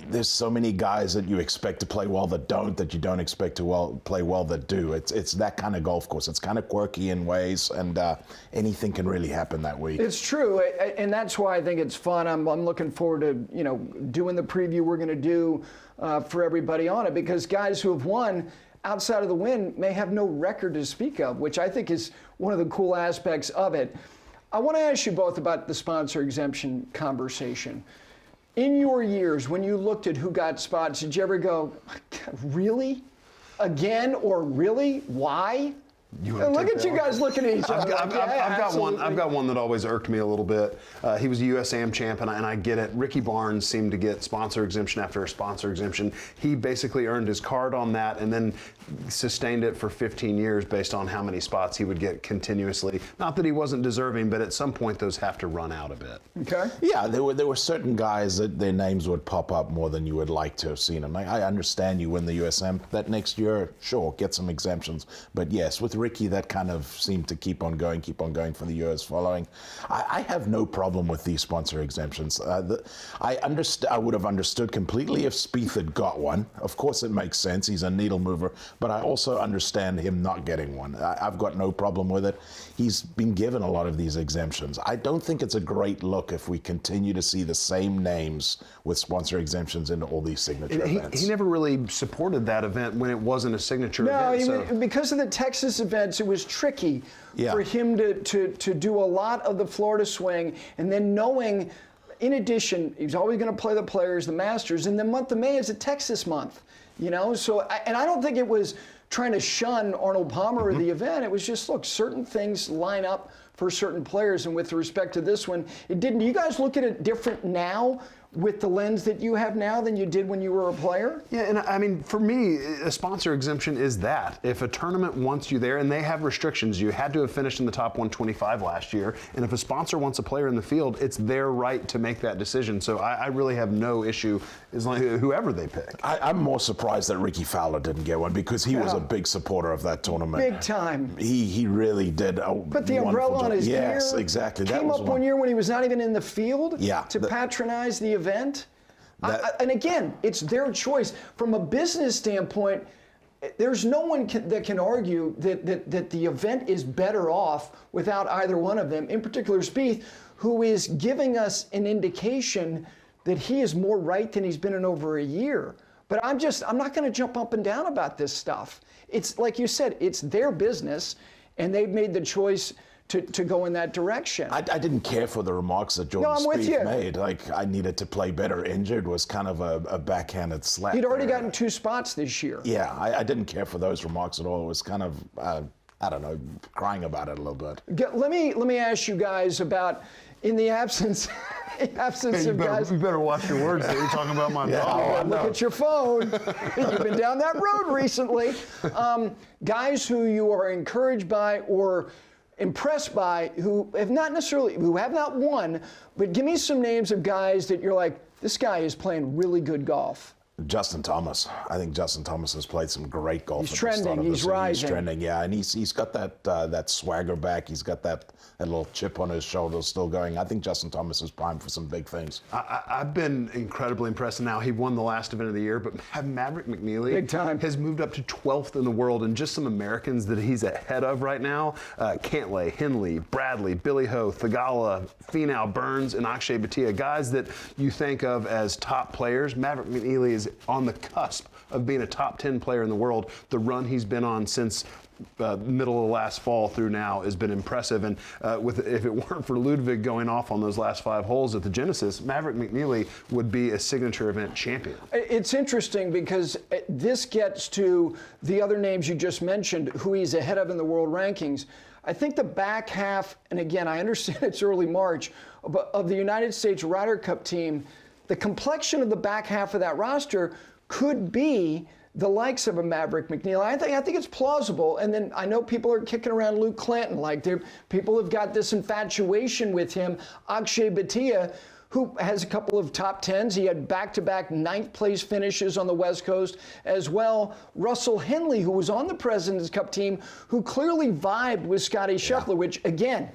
there's so many guys that you expect to play well that you don't expect to play well that do. It's that kind of golf course. It's kind of quirky in ways, and anything can really happen that week. It's true, and that's why I think it's fun. I'm looking forward to doing the preview we're going to do for everybody on it, because guys who have won outside of the win may have no record to speak of, which I think is one of the cool aspects of it. I want to ask you both about the sponsor exemption conversation. In your years, when you looked at who got spots, did you ever go, really? Again? Or really? Why? Look at you guys looking at each other. I've got one that always irked me a little bit. He was a USAM champ, and I get it. Ricky Barnes seemed to get sponsor exemption after sponsor exemption. He basically earned his card on that and then sustained it for 15 years based on how many spots he would get continuously. Not that he wasn't deserving, but at some point those have to run out a bit. Okay. Yeah, there were certain guys that their names would pop up more than you would like to have seen them. I understand you win the USM that next year, sure, get some exemptions. But yes, with Ricky, that kind of seemed to keep on going for the years following. I have no problem with these sponsor exemptions. I would have understood completely if Spieth had got one. Of course, it makes sense. He's a needle mover, but I also understand him not getting one. I've got no problem with it. He's been given a lot of these exemptions. I don't think it's a great look if we continue to see the same names with sponsor exemptions into all these signature events. He never really supported that event when it wasn't a signature event. No, because of the Texas events, it was tricky for him to do a lot of the Florida swing, and then knowing, in addition, he's always going to play the Players, the Masters, and the month of May is a Texas month, you know. So, and I don't think it was trying to shun Arnold Palmer or the event. It was just, look, certain things line up for certain players, and with respect to this one, it didn't. You guys look at it different now with the lens that you have now than you did when you were a player? Yeah, and I mean, for me, a sponsor exemption is that. If a tournament wants you there, and they have restrictions, you had to have finished in the top 125 last year, and if a sponsor wants a player in the field, it's their right to make that decision. So I really have no issue as long as whoever they pick. I'm more surprised that Ricky Fowler didn't get one because he was a big supporter of that tournament. Big time. He really did. But the umbrella on his gear exactly. Came up one year when he was not even in the field to patronize the event. And again, it's their choice. From a business standpoint, there's no one that can argue that the event is better off without either one of them, in particular Spieth, who is giving us an indication that he is more right than he's been in over a year. But I'm not going to jump up and down about this stuff. It's like you said, it's their business, and they've made the choice to go in that direction. I didn't care for the remarks that Jordan Spieth made. Like, I needed to play better injured was kind of a backhanded slap. He'd already gotten 2 spots this year. Yeah, I didn't care for those remarks at all. It was kind of, I don't know, crying about it a little bit. Let me ask you guys about, in the absence of guys. You better watch your words. You're talking about my dog. Look at your phone. You've been down that road recently. Guys who you are encouraged by or impressed by, who have not won, but give me some names of guys that you're like, this guy is playing really good golf. Justin Thomas. I think Justin Thomas has played some great golf. He's trending. He's rising. He's trending, yeah, and he's got that swagger back. He's got that little chip on his shoulder still going. I think Justin Thomas is primed for some big things. I've been incredibly impressed. Now he won the last event of the year, but Maverick McNeely big time has moved up to 12th in the world, and just some Americans that he's ahead of right now: Cantlay, Henley, Bradley, Billy Ho, Thigala, Finau, Burns, and Akshay Bhatia. Guys that you think of as top players. Maverick McNeely is on the cusp of being a top 10 player in the world. The run he's been on since middle of last fall through now has been impressive. And if it weren't for Ludwig going off on those last 5 holes at the Genesis, Maverick McNeely would be a signature event champion. It's interesting because this gets to the other names you just mentioned, who he's ahead of in the world rankings. I think the back half, and again, I understand it's early March, but of the United States Ryder Cup team, the complexion of the back half of that roster could be the likes of a Maverick McNeely. I think it's plausible. And then I know people are kicking around Luke Clanton, like people have got this infatuation with him. Akshay Bhatia, who has a couple of top 10s. He had back-to-back 9th place finishes on the West Coast as well. Russell Henley, who was on the President's Cup team, who clearly vibed with Scottie Scheffler, which again,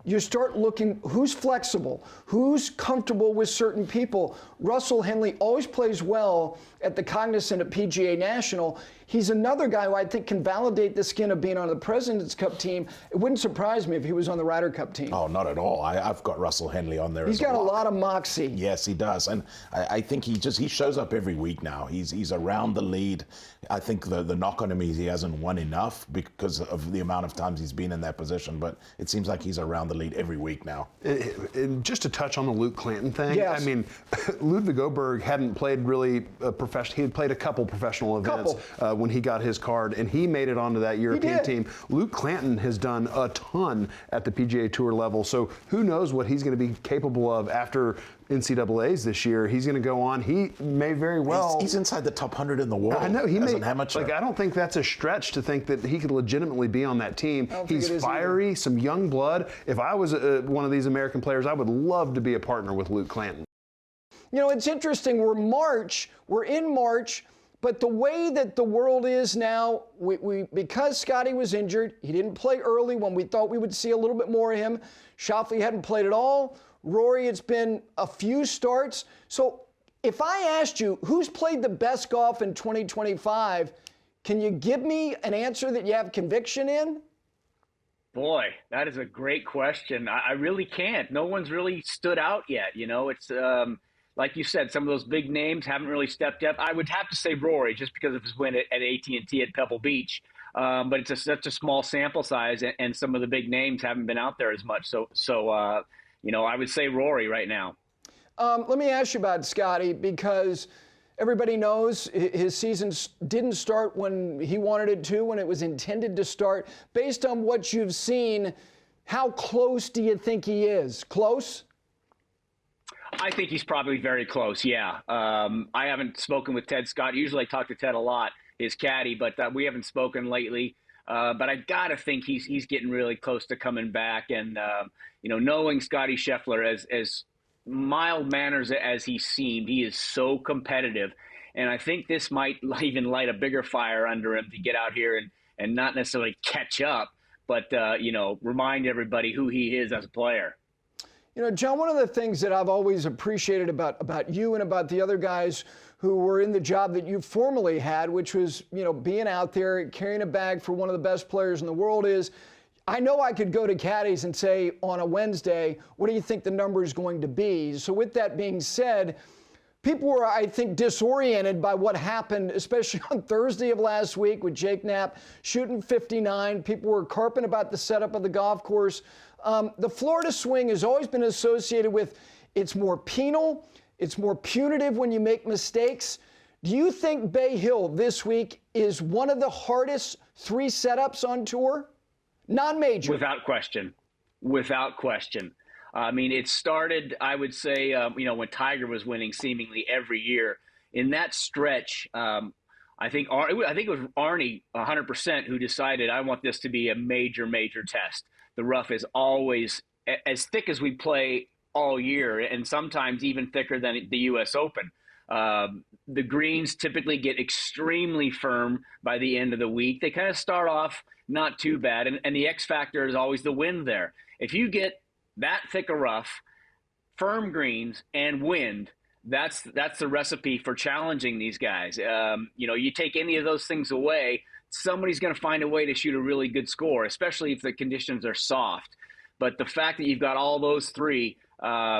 you start looking who's flexible, who's comfortable with certain people. Russell Henley always plays well at the Cognizant at PGA National. He's another guy who I think can validate the skin of being on the President's Cup team. It wouldn't surprise me if he was on the Ryder Cup team. Oh, not at all. I've got Russell Henley on there. He's got a lot of moxie. Yes, he does, and I think he shows up every week now. He's around the lead. I think the knock on him is he hasn't won enough because of the amount of times he's been in that position, but it seems like he's around the lead every week now. And just to touch on the Luke Clanton thing, yes. I mean, Ludwig Oberg hadn't played really he had played a couple professional events when he got his card, and he made it onto that European team. Luke Clanton has done a ton at the PGA Tour level, so who knows what he's going to be capable of after NCAAs this year. He's going to go on. He may very well. He's inside the top 100 in the world. I know he as may. An amateur. Like, I don't think that's a stretch to think that he could legitimately be on that team. He's fiery, some young blood. If I was one of these American players, I would love to be a partner with Luke Clanton. You know, it's interesting. We're in March, But the way that the world is now, because Scotty was injured, he didn't play early when we thought we would see a little bit more of him. Schauffele hadn't played at all. Rory, it's been a few starts. So if I asked you who's played the best golf in 2025, can you give me an answer that you have conviction in? Boy, that is a great question. I really can't. No one's really stood out yet. It's like you said, some of those big names haven't really stepped up. I would have to say Rory, just because of his win at AT&T at Pebble Beach. But it's such a small sample size, and some of the big names haven't been out there as much. So I would say Rory right now. Let me ask you about Scotty, because everybody knows his season didn't start when he wanted it to, when it was intended to start. Based on what you've seen, how close do you think he is? Close? I think he's probably very close, yeah. I haven't spoken with Ted Scott. Usually I talk to Ted a lot, his caddy, but we haven't spoken lately. But I got to think he's getting really close to coming back. And, knowing Scotty Scheffler as mild manners as he seemed, he is so competitive. And I think this might even light a bigger fire under him to get out here and not necessarily catch up, but, remind everybody who he is as a player. John, one of the things that I've always appreciated about you and about the other guys who were in the job that you formerly had, which was, being out there carrying a bag for one of the best players in the world, is I know I could go to caddies and say on a Wednesday, what do you think the number is going to be? So with that being said, people were, I think, disoriented by what happened, especially on Thursday of last week with Jake Knapp shooting 59. People were carping about the setup of the golf course. The Florida swing has always been associated with it's more penal, it's more punitive when you make mistakes. Do you think Bay Hill this week is one of the hardest 3 setups on tour? Non-major. Without question. Without question. I mean, it started, I would say, when Tiger was winning seemingly every year. In that stretch, I think it was Arnie 100% who decided, I want this to be a major, major test. The rough is always as thick as we play all year, and sometimes even thicker than the U.S. Open. The greens typically get extremely firm by the end of the week. They kind of start off not too bad, and the X factor is always the wind there. If you get that thick a rough, firm greens, and wind, that's the recipe for challenging these guys. You take any of those things away, somebody's going to find a way to shoot a really good score, especially if the conditions are soft. But the fact that you've got all those 3,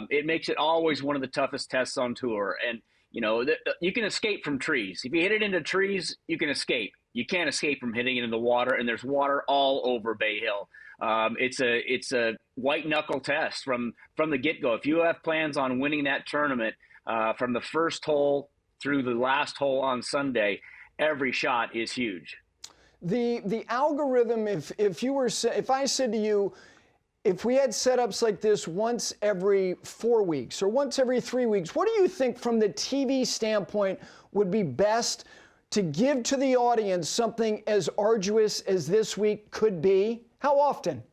it makes it always one of the toughest tests on tour. And, you can escape from trees. If you hit it into trees, you can escape. You can't escape from hitting it in the water, and there's water all over Bay Hill. It's a white knuckle test from the get-go. If you have plans on winning that tournament from the first hole through the last hole on Sunday, every shot is huge. The algorithm, if I said to you, if we had setups like this once every 4 weeks or once every 3 weeks, what do you think from the TV standpoint would be best to give to the audience something as arduous as this week could be? How often?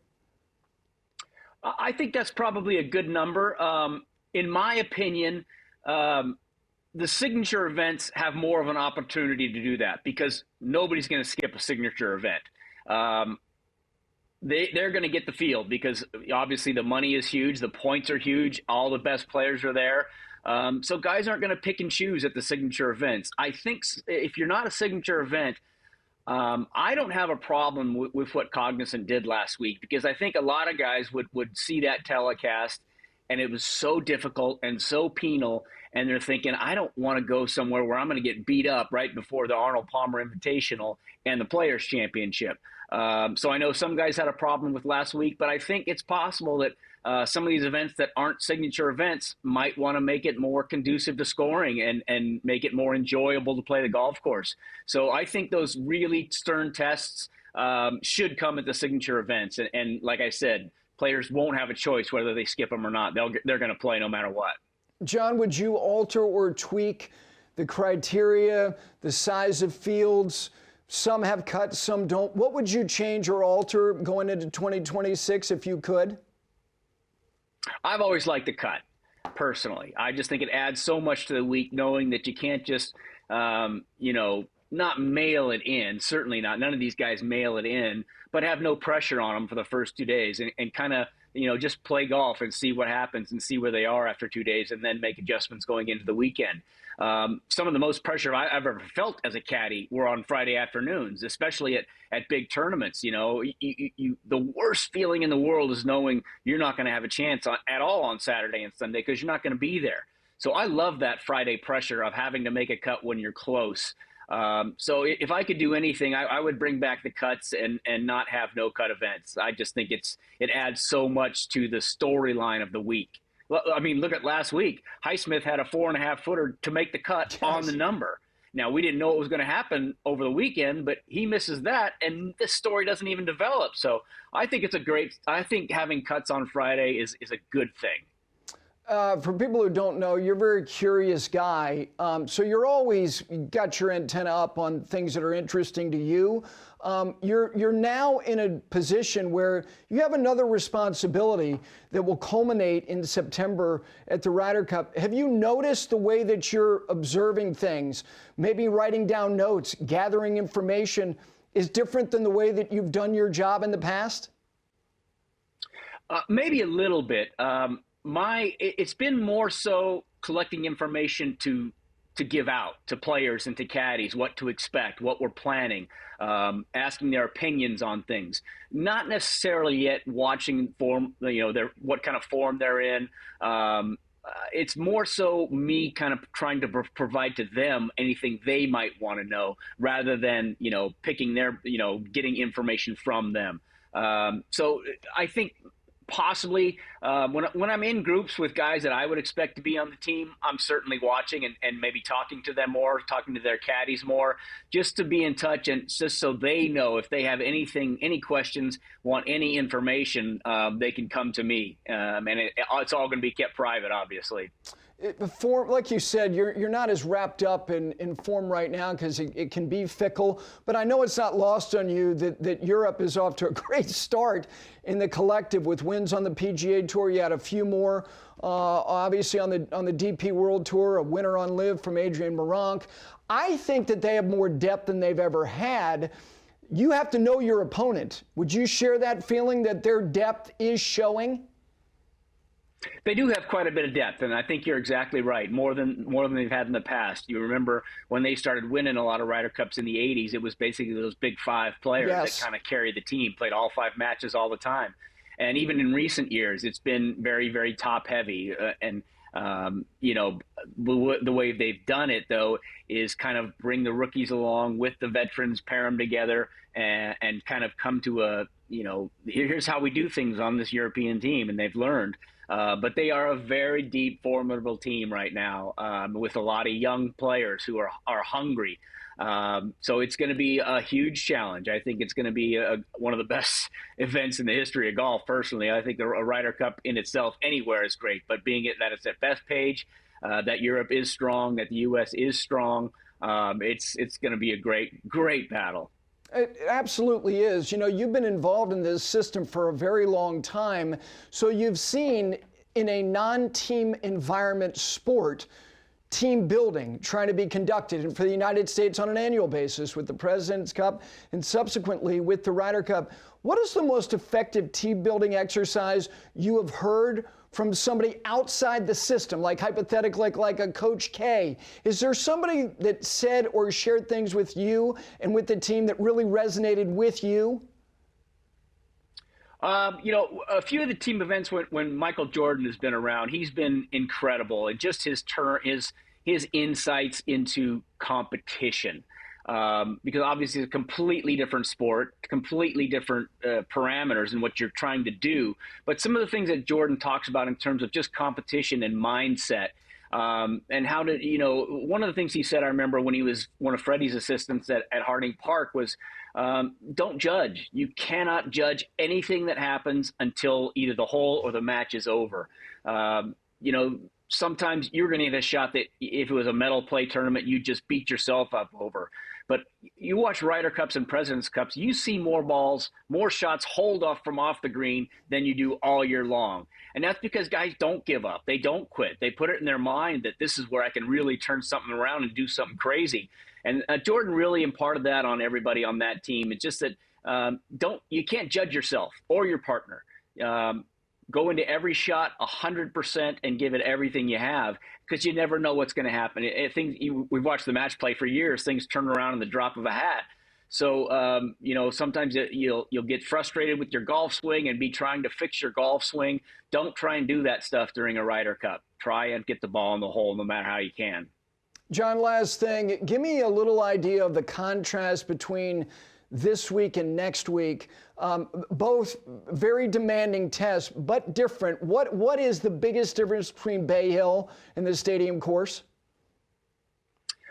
I think that's probably a good number. In my opinion, the signature events have more of an opportunity to do that because nobody's going to skip a signature event. They're going to get the field because obviously the money is huge, the points are huge, all the best players are there. So guys aren't going to pick and choose at the signature events. I think if you're not a signature event, I don't have a problem with what Cognizant did last week because I think a lot of guys would see that telecast and it was so difficult and so penal, and they're thinking, I don't want to go somewhere where I'm going to get beat up right before the Arnold Palmer Invitational and the Players Championship. So I know some guys had a problem with last week, but I think it's possible that some of these events that aren't signature events might want to make it more conducive to scoring and make it more enjoyable to play the golf course. So I think those really stern tests should come at the signature events. And like I said, players won't have a choice whether they skip them or not. They're going to play no matter what. John, would you alter or tweak the criteria, the size of fields? Some have cuts, some don't. What would you change or alter going into 2026 if you could? I've always liked the cut, personally. I just think it adds so much to the week knowing that you can't just not mail it in, certainly not. None of these guys mail it in, but have no pressure on them for the first 2 days and kind of, just play golf and see what happens and see where they are after 2 days and then make adjustments going into the weekend. Some of the most pressure I've ever felt as a caddy were on Friday afternoons, especially at big tournaments. The worst feeling in the world is knowing you're not going to have a chance at all on Saturday and Sunday because you're not going to be there. So I love that Friday pressure of having to make a cut when you're close. So if I could do anything, I would bring back the cuts and not have no cut events. I just think it adds so much to the storyline of the week. Well, I mean, look at last week. Highsmith had a 4.5 footer to make the cut on the number. Now, we didn't know what was going to happen over the weekend, but he misses that, and this story doesn't even develop. So I think I think having cuts on Friday is a good thing. For people who don't know, you're a very curious guy. So you're always got your antenna up on things that are interesting to you. You're now in a position where you have another responsibility that will culminate in September at the Ryder Cup. Have you noticed the way that you're observing things, maybe writing down notes, gathering information, is different than the way that you've done your job in the past? Maybe a little bit. It's been more so collecting information to give out to players and to caddies, what to expect, what we're planning, asking their opinions on things. Not necessarily yet watching what kind of form they're in. It's more so me kind of trying to provide to them anything they might want to know, rather than picking getting information from them. So I think possibly when I'm in groups with guys that I would expect to be on the team, I'm certainly watching and maybe talking to them more, talking to their caddies more, just to be in touch and just so they know if they have any questions, want any information, they can come to me. And it's all going to be kept private, obviously. Like you said, you're not as wrapped up in form right now because it can be fickle, but I know it's not lost on you that Europe is off to a great start in the collective with wins on the PGA Tour. You had a few more, obviously on the DP World Tour, a winner on Live from Adrian Meronk. I think that they have more depth than they've ever had. You have to know your opponent. Would you share that feeling that their depth is showing? They do have quite a bit of depth, and I think you're exactly right. More than they've had in the past. You remember when they started winning a lot of Ryder Cups in the 80s, it was basically those big five players that kind of carried the team, played all 5 matches all the time. And even in recent years, it's been very, very top heavy. The way they've done it, though, is kind of bring the rookies along with the veterans, pair them together, and kind of come to here's how we do things on this European team, and they've learned. But they are a very deep, formidable team right now, with a lot of young players who are hungry. So it's going to be a huge challenge. I think it's going to be one of the best events in the history of golf. Personally, I think a Ryder Cup in itself anywhere is great, but being that it's at Bethpage, that Europe is strong, that the U.S. is strong, it's going to be a great battle. It absolutely is. You've been involved in this system for a very long time, so you've seen in a non-team environment sport, team building trying to be conducted, and for the United States on an annual basis with the President's Cup and subsequently with the Ryder Cup. What is the most effective team building exercise you have heard from somebody outside the system, like hypothetically like a Coach K? Is there somebody that said or shared things with you and with the team that really resonated with you? A few of the team events when Michael Jordan has been around, he's been incredible, and just his insights into competition. Because obviously it's a completely different sport, completely different parameters in what you're trying to do. But some of the things that Jordan talks about in terms of just competition and mindset, and how to, one of the things he said, I remember when he was one of Freddie's assistants at Harding Park, was don't judge. You cannot judge anything that happens until either the hole or the match is over. sometimes you're going to get a shot that if it was a medal play tournament, you just beat yourself up over. But you watch Ryder Cups and President's Cups, you see more balls, more shots hold off from off the green than you do all year long. And that's because guys don't give up. They don't quit. They put it in their mind that this is where I can really turn something around and do something crazy. And Jordan really imparted that on everybody on that team. It's just that you can't judge yourself or your partner. Go into every shot 100% and give it everything you have, because you never know what's going to happen. We've watched the match play for years. Things turn around in the drop of a hat. So, sometimes you'll get frustrated with your golf swing and be trying to fix your golf swing. Don't try and do that stuff during a Ryder Cup. Try and get the ball in the hole no matter how you can. John, last thing, give me a little idea of the contrast between this week and next week. Both very demanding tests, but different. What is the biggest difference between Bay Hill and the Stadium course?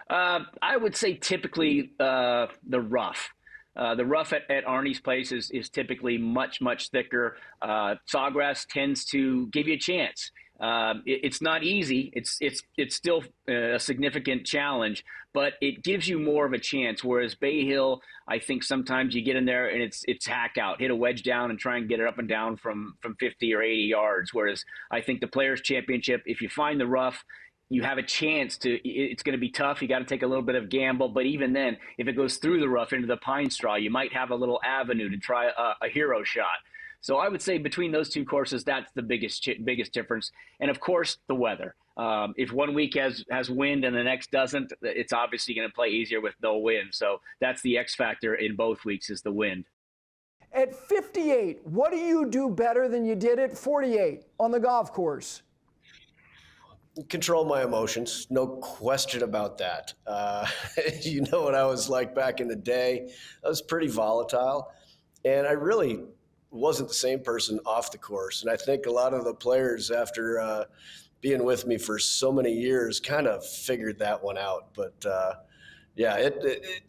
I would say typically the rough. The rough at Arnie's place is typically much, much thicker. Sawgrass tends to give you a chance. It's not easy. It's still a significant challenge, but it gives you more of a chance. Whereas Bay Hill, I think sometimes you get in there and it's hack out, hit a wedge down and try and get it up and down from 50 or 80 yards. Whereas I think the Players Championship, if you find the rough, you have a chance to. It's going to be tough. You got to take a little bit of gamble, but even then, if it goes through the rough into the pine straw, you might have a little avenue to try a hero shot. So I would say between those two courses, that's the biggest difference. And of course, the weather. If one week has wind and the next doesn't, it's obviously going to play easier with no wind. So that's the X factor in both weeks, is the wind. At 58, what do you do better than you did at 48 on the golf course? Control my emotions, no question about that. You know what I was like back in the day. I was pretty volatile, and I really wasn't the same person off the course. And I think a lot of the players, after being with me for so many years, kind of figured that one out. But yeah, it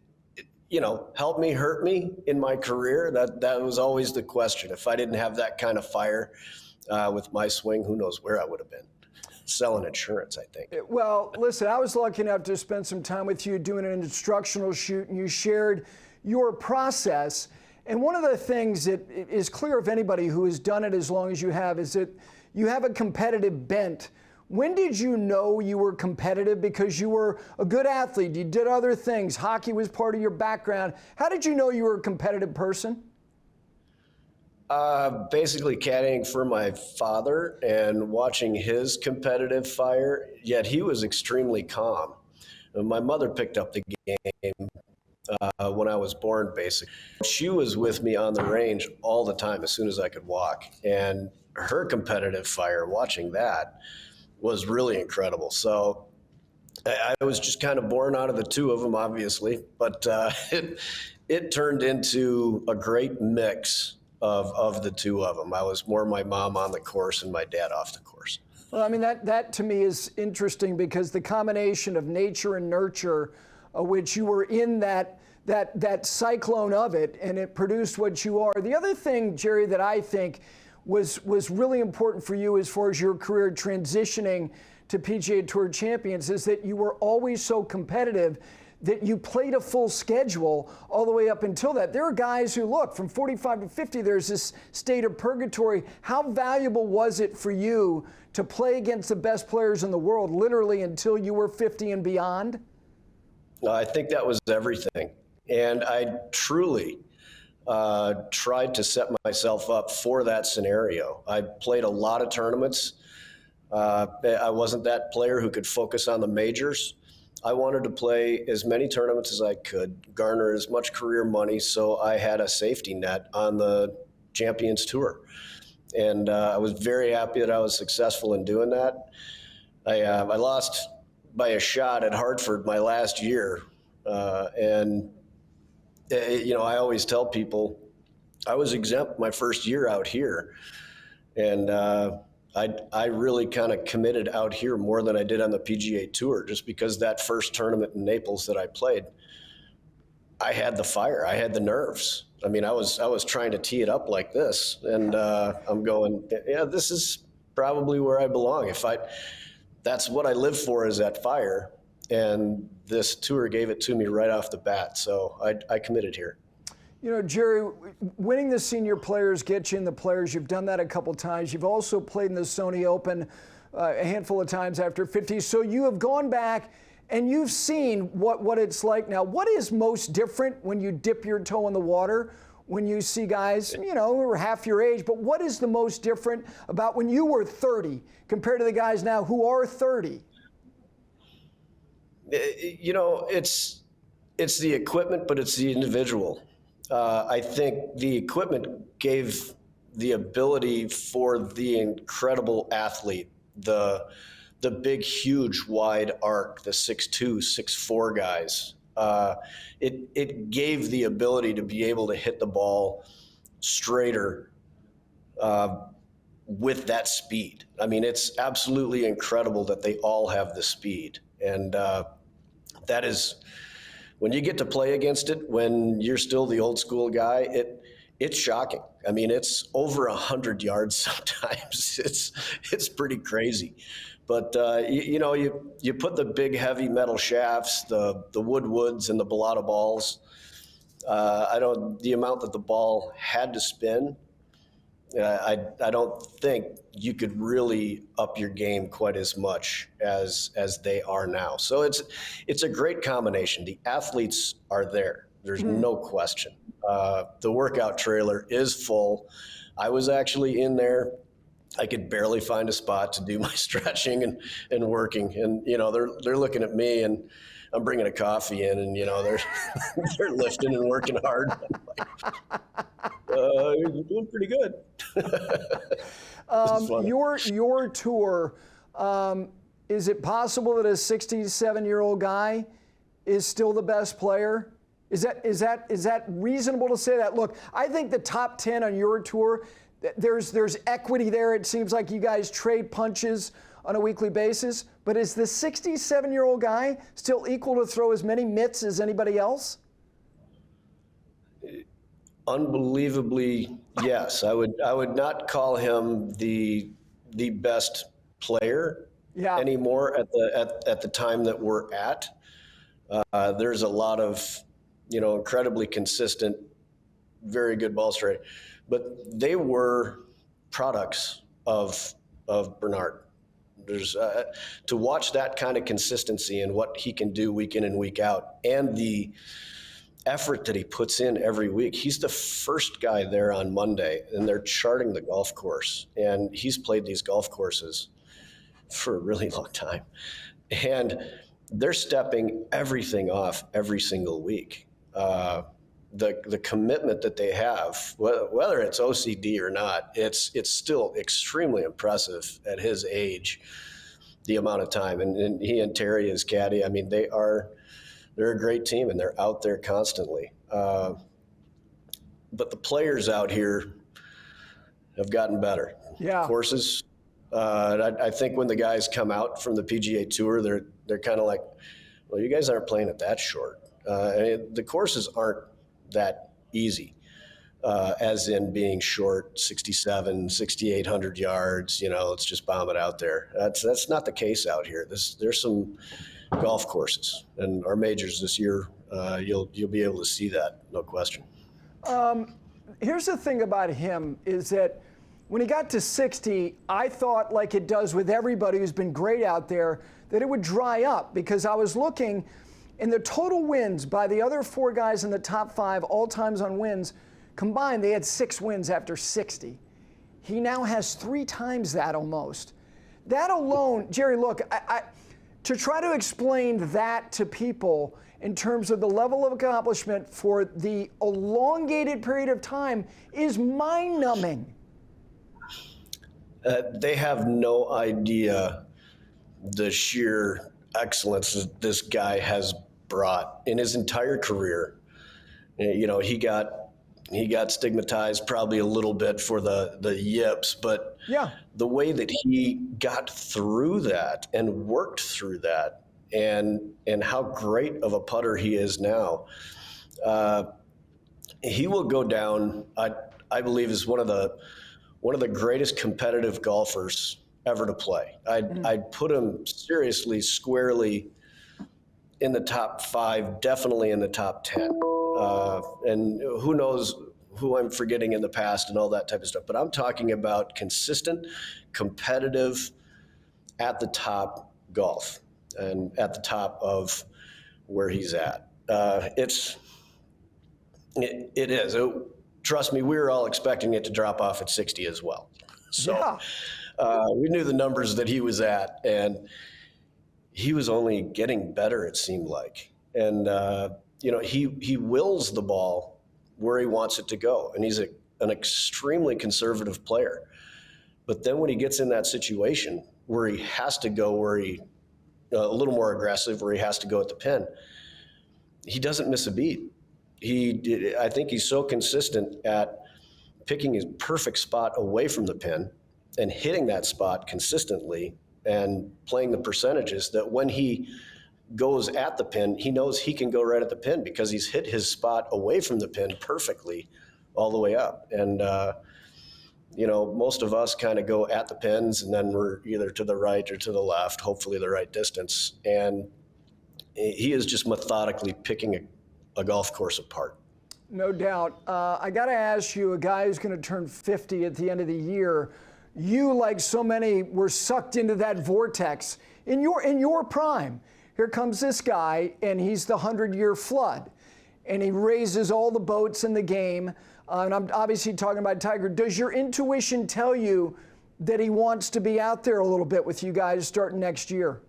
helped me, hurt me in my career. That was always the question. If I didn't have that kind of fire with my swing, who knows where I would have been. Selling insurance, I think. Well, listen, I was lucky enough to spend some time with you doing an instructional shoot, and you shared your process. And one of the things that is clear of anybody who has done it as long as you have is that you have a competitive bent. When did you know you were competitive? Because you were a good athlete, you did other things, hockey was part of your background. How did you know you were a competitive person? Basically caddying for my father and watching his competitive fire, yet he was extremely calm. And my mother picked up the game when I was born, basically. She was with me on the range all the time as soon as I could walk. And her competitive fire, watching that, was really incredible. So I was just kind of born out of the two of them, obviously. But it turned into a great mix of the two of them. I was more my mom on the course and my dad off the course. Well, I mean, that to me is interesting, because the combination of nature and nurture, which you were in that cyclone of it, and it produced what you are. The other thing, Jerry, that I think was really important for you as far as your career transitioning to PGA Tour champions is that you were always so competitive that you played a full schedule all the way up until that. There are guys who, look, from 45 to 50, there's this state of purgatory. How valuable was it for you to play against the best players in the world, literally until you were 50 and beyond? I think that was everything. And I truly tried to set myself up for that scenario. I played a lot of tournaments. I wasn't that player who could focus on the majors. I wanted to play as many tournaments as I could, garner as much career money, so I had a safety net on the Champions Tour. And I was very happy that I was successful in doing that. I lost by a shot at Hartford my last year. I always tell people I was exempt my first year out here. And I really kind of committed out here more than I did on the PGA Tour, just because that first tournament in Naples that I played, I had the fire, I had the nerves. I mean, I was trying to tee it up like this, and I'm going, yeah, this is probably where I belong. If that's what I live for, is that fire. And this tour gave it to me right off the bat. So I committed here. You know, Jerry, winning the senior players gets you in the players. You've done that a couple times. You've also played in the Sony Open a handful of times after 50. So you have gone back and you've seen what it's like now. What is most different when you dip your toe in the water, when you see guys, you know, who are half your age? But what is the most different about when you were 30 compared to the guys now who are 30? You know, it's the equipment, but it's the individual. I think the equipment gave the ability for the incredible athlete, the big, huge, wide arc, the 6'2", 6'4" guys. It gave the ability to be able to hit the ball straighter with that speed. I mean, it's absolutely incredible that they all have the speed. And that is, when you get to play against it, when you're still the old school guy, it's shocking. I mean, it's over 100 yards sometimes. It's pretty crazy. But you know, you put the big heavy metal shafts, the woods and the Balata balls. The amount that the ball had to spin, I don't think you could really up your game quite as much as they are now. So it's a great combination. The athletes are there. There's no question. The workout trailer is full. I was actually in there. I could barely find a spot to do my stretching and working. And, you know, they're looking at me, and I'm bringing a coffee in, and, you know, they're lifting and working hard. I'm like, you're doing pretty good. Your tour, is it possible that a 67-year-old guy is still the best player? Is that reasonable to say that? Look, I think the top 10 on your tour, there's equity there. It seems like you guys trade punches on a weekly basis. But is the 67-year-old guy still equal to throw as many mitts as anybody else? Unbelievably, yes. I would not call him the best player anymore at the time that we're at. There's a lot of, you know, incredibly consistent, very good ball strike, but they were products of Bernard. There's to watch that kind of consistency and what he can do week in and week out, and the effort that he puts in every week. He's the first guy there on Monday, and they're charting the golf course, and he's played these golf courses for a really long time, and they're stepping everything off every single week. The commitment that they have, whether it's OCD or not, it's still extremely impressive at his age, the amount of time. And he and Terry, his caddy, I mean, they're a great team, and they're out there constantly. But the players out here have gotten better. Yeah. Courses. I think when the guys come out from the PGA Tour, they're kind of like, well, you guys aren't playing it that short. The courses aren't that easy, as in being short 67, 6,800 yards, you know, let's just bomb it out there. That's not the case out here. There's some golf courses, and our majors this year, you'll be able to see that, no question. Here's the thing about him is that when he got to 60, I thought, like it does with everybody who's been great out there, that it would dry up, because I was looking in the total wins by the other four guys in the top 5 all times on wins combined. They had 6 wins after 60. He now has 3 times that almost. That alone, Jerry, look, to try to explain that to people in terms of the level of accomplishment for the elongated period of time is mind-numbing. They have no idea the sheer excellence that this guy has brought in his entire career. You know, he got stigmatized probably a little bit for the yips, but the way that he got through that and worked through that, and how great of a putter he is now, he will go down, I believe, as one of the greatest competitive golfers ever to play. I'd put him seriously, squarely in the top 5, definitely in the top 10. And who knows who I'm forgetting in the past and all that type of stuff. But I'm talking about consistent, competitive, at the top golf and at the top of where he's at. It is. Trust me, we were all expecting it to drop off at 60 as well. So we knew the numbers that he was at, and he was only getting better, it seemed like. And, he wills the ball where he wants it to go. And he's an extremely conservative player. But then when he gets in that situation where he has to go a little more aggressive, where he has to go at the pin, he doesn't miss a beat. I think he's so consistent at picking his perfect spot away from the pin and hitting that spot consistently and playing the percentages that when he goes at the pin, he knows he can go right at the pin because he's hit his spot away from the pin perfectly all the way up. And, most of us kind of go at the pins and then we're either to the right or to the left, hopefully the right distance. And he is just methodically picking a golf course apart. No doubt. I got to ask you, a guy who's going to turn 50 at the end of the year, you, like so many, were sucked into that vortex in your prime. Here comes this guy, and he's the 100-year flood, and he raises all the boats in the game. And I'm obviously talking about Tiger. Does your intuition tell you that he wants to be out there a little bit with you guys starting next year?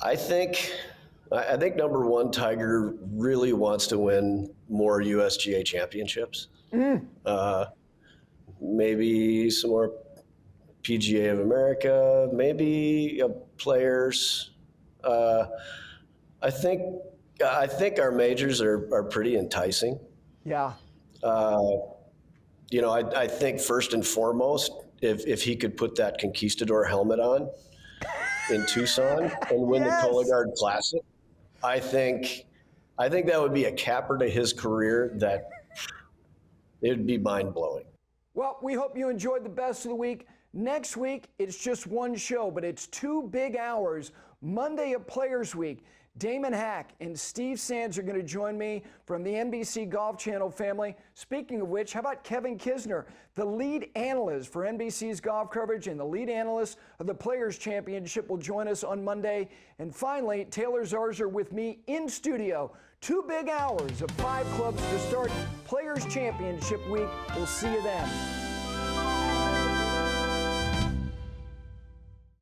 I think number one, Tiger really wants to win more USGA championships. Maybe some more PGA of America, maybe Players. I think our majors are pretty enticing. Yeah. I think first and foremost, if he could put that Conquistador helmet on in Tucson and win the Cologuard Classic, I think that would be a capper to his career that it would be mind-blowing. Well, we hope you enjoyed the best of the week. Next week, it's just one show, but it's 2 big hours. Monday of Players Week. Damon Hack and Steve Sands are going to join me from the NBC Golf Channel family. Speaking of which, how about Kevin Kisner, the lead analyst for NBC's golf coverage and the lead analyst of the Players Championship, will join us on Monday. And finally, Taylor Zarzer with me in studio. 2 big hours of 5 clubs to start Players Championship Week. We'll see you then.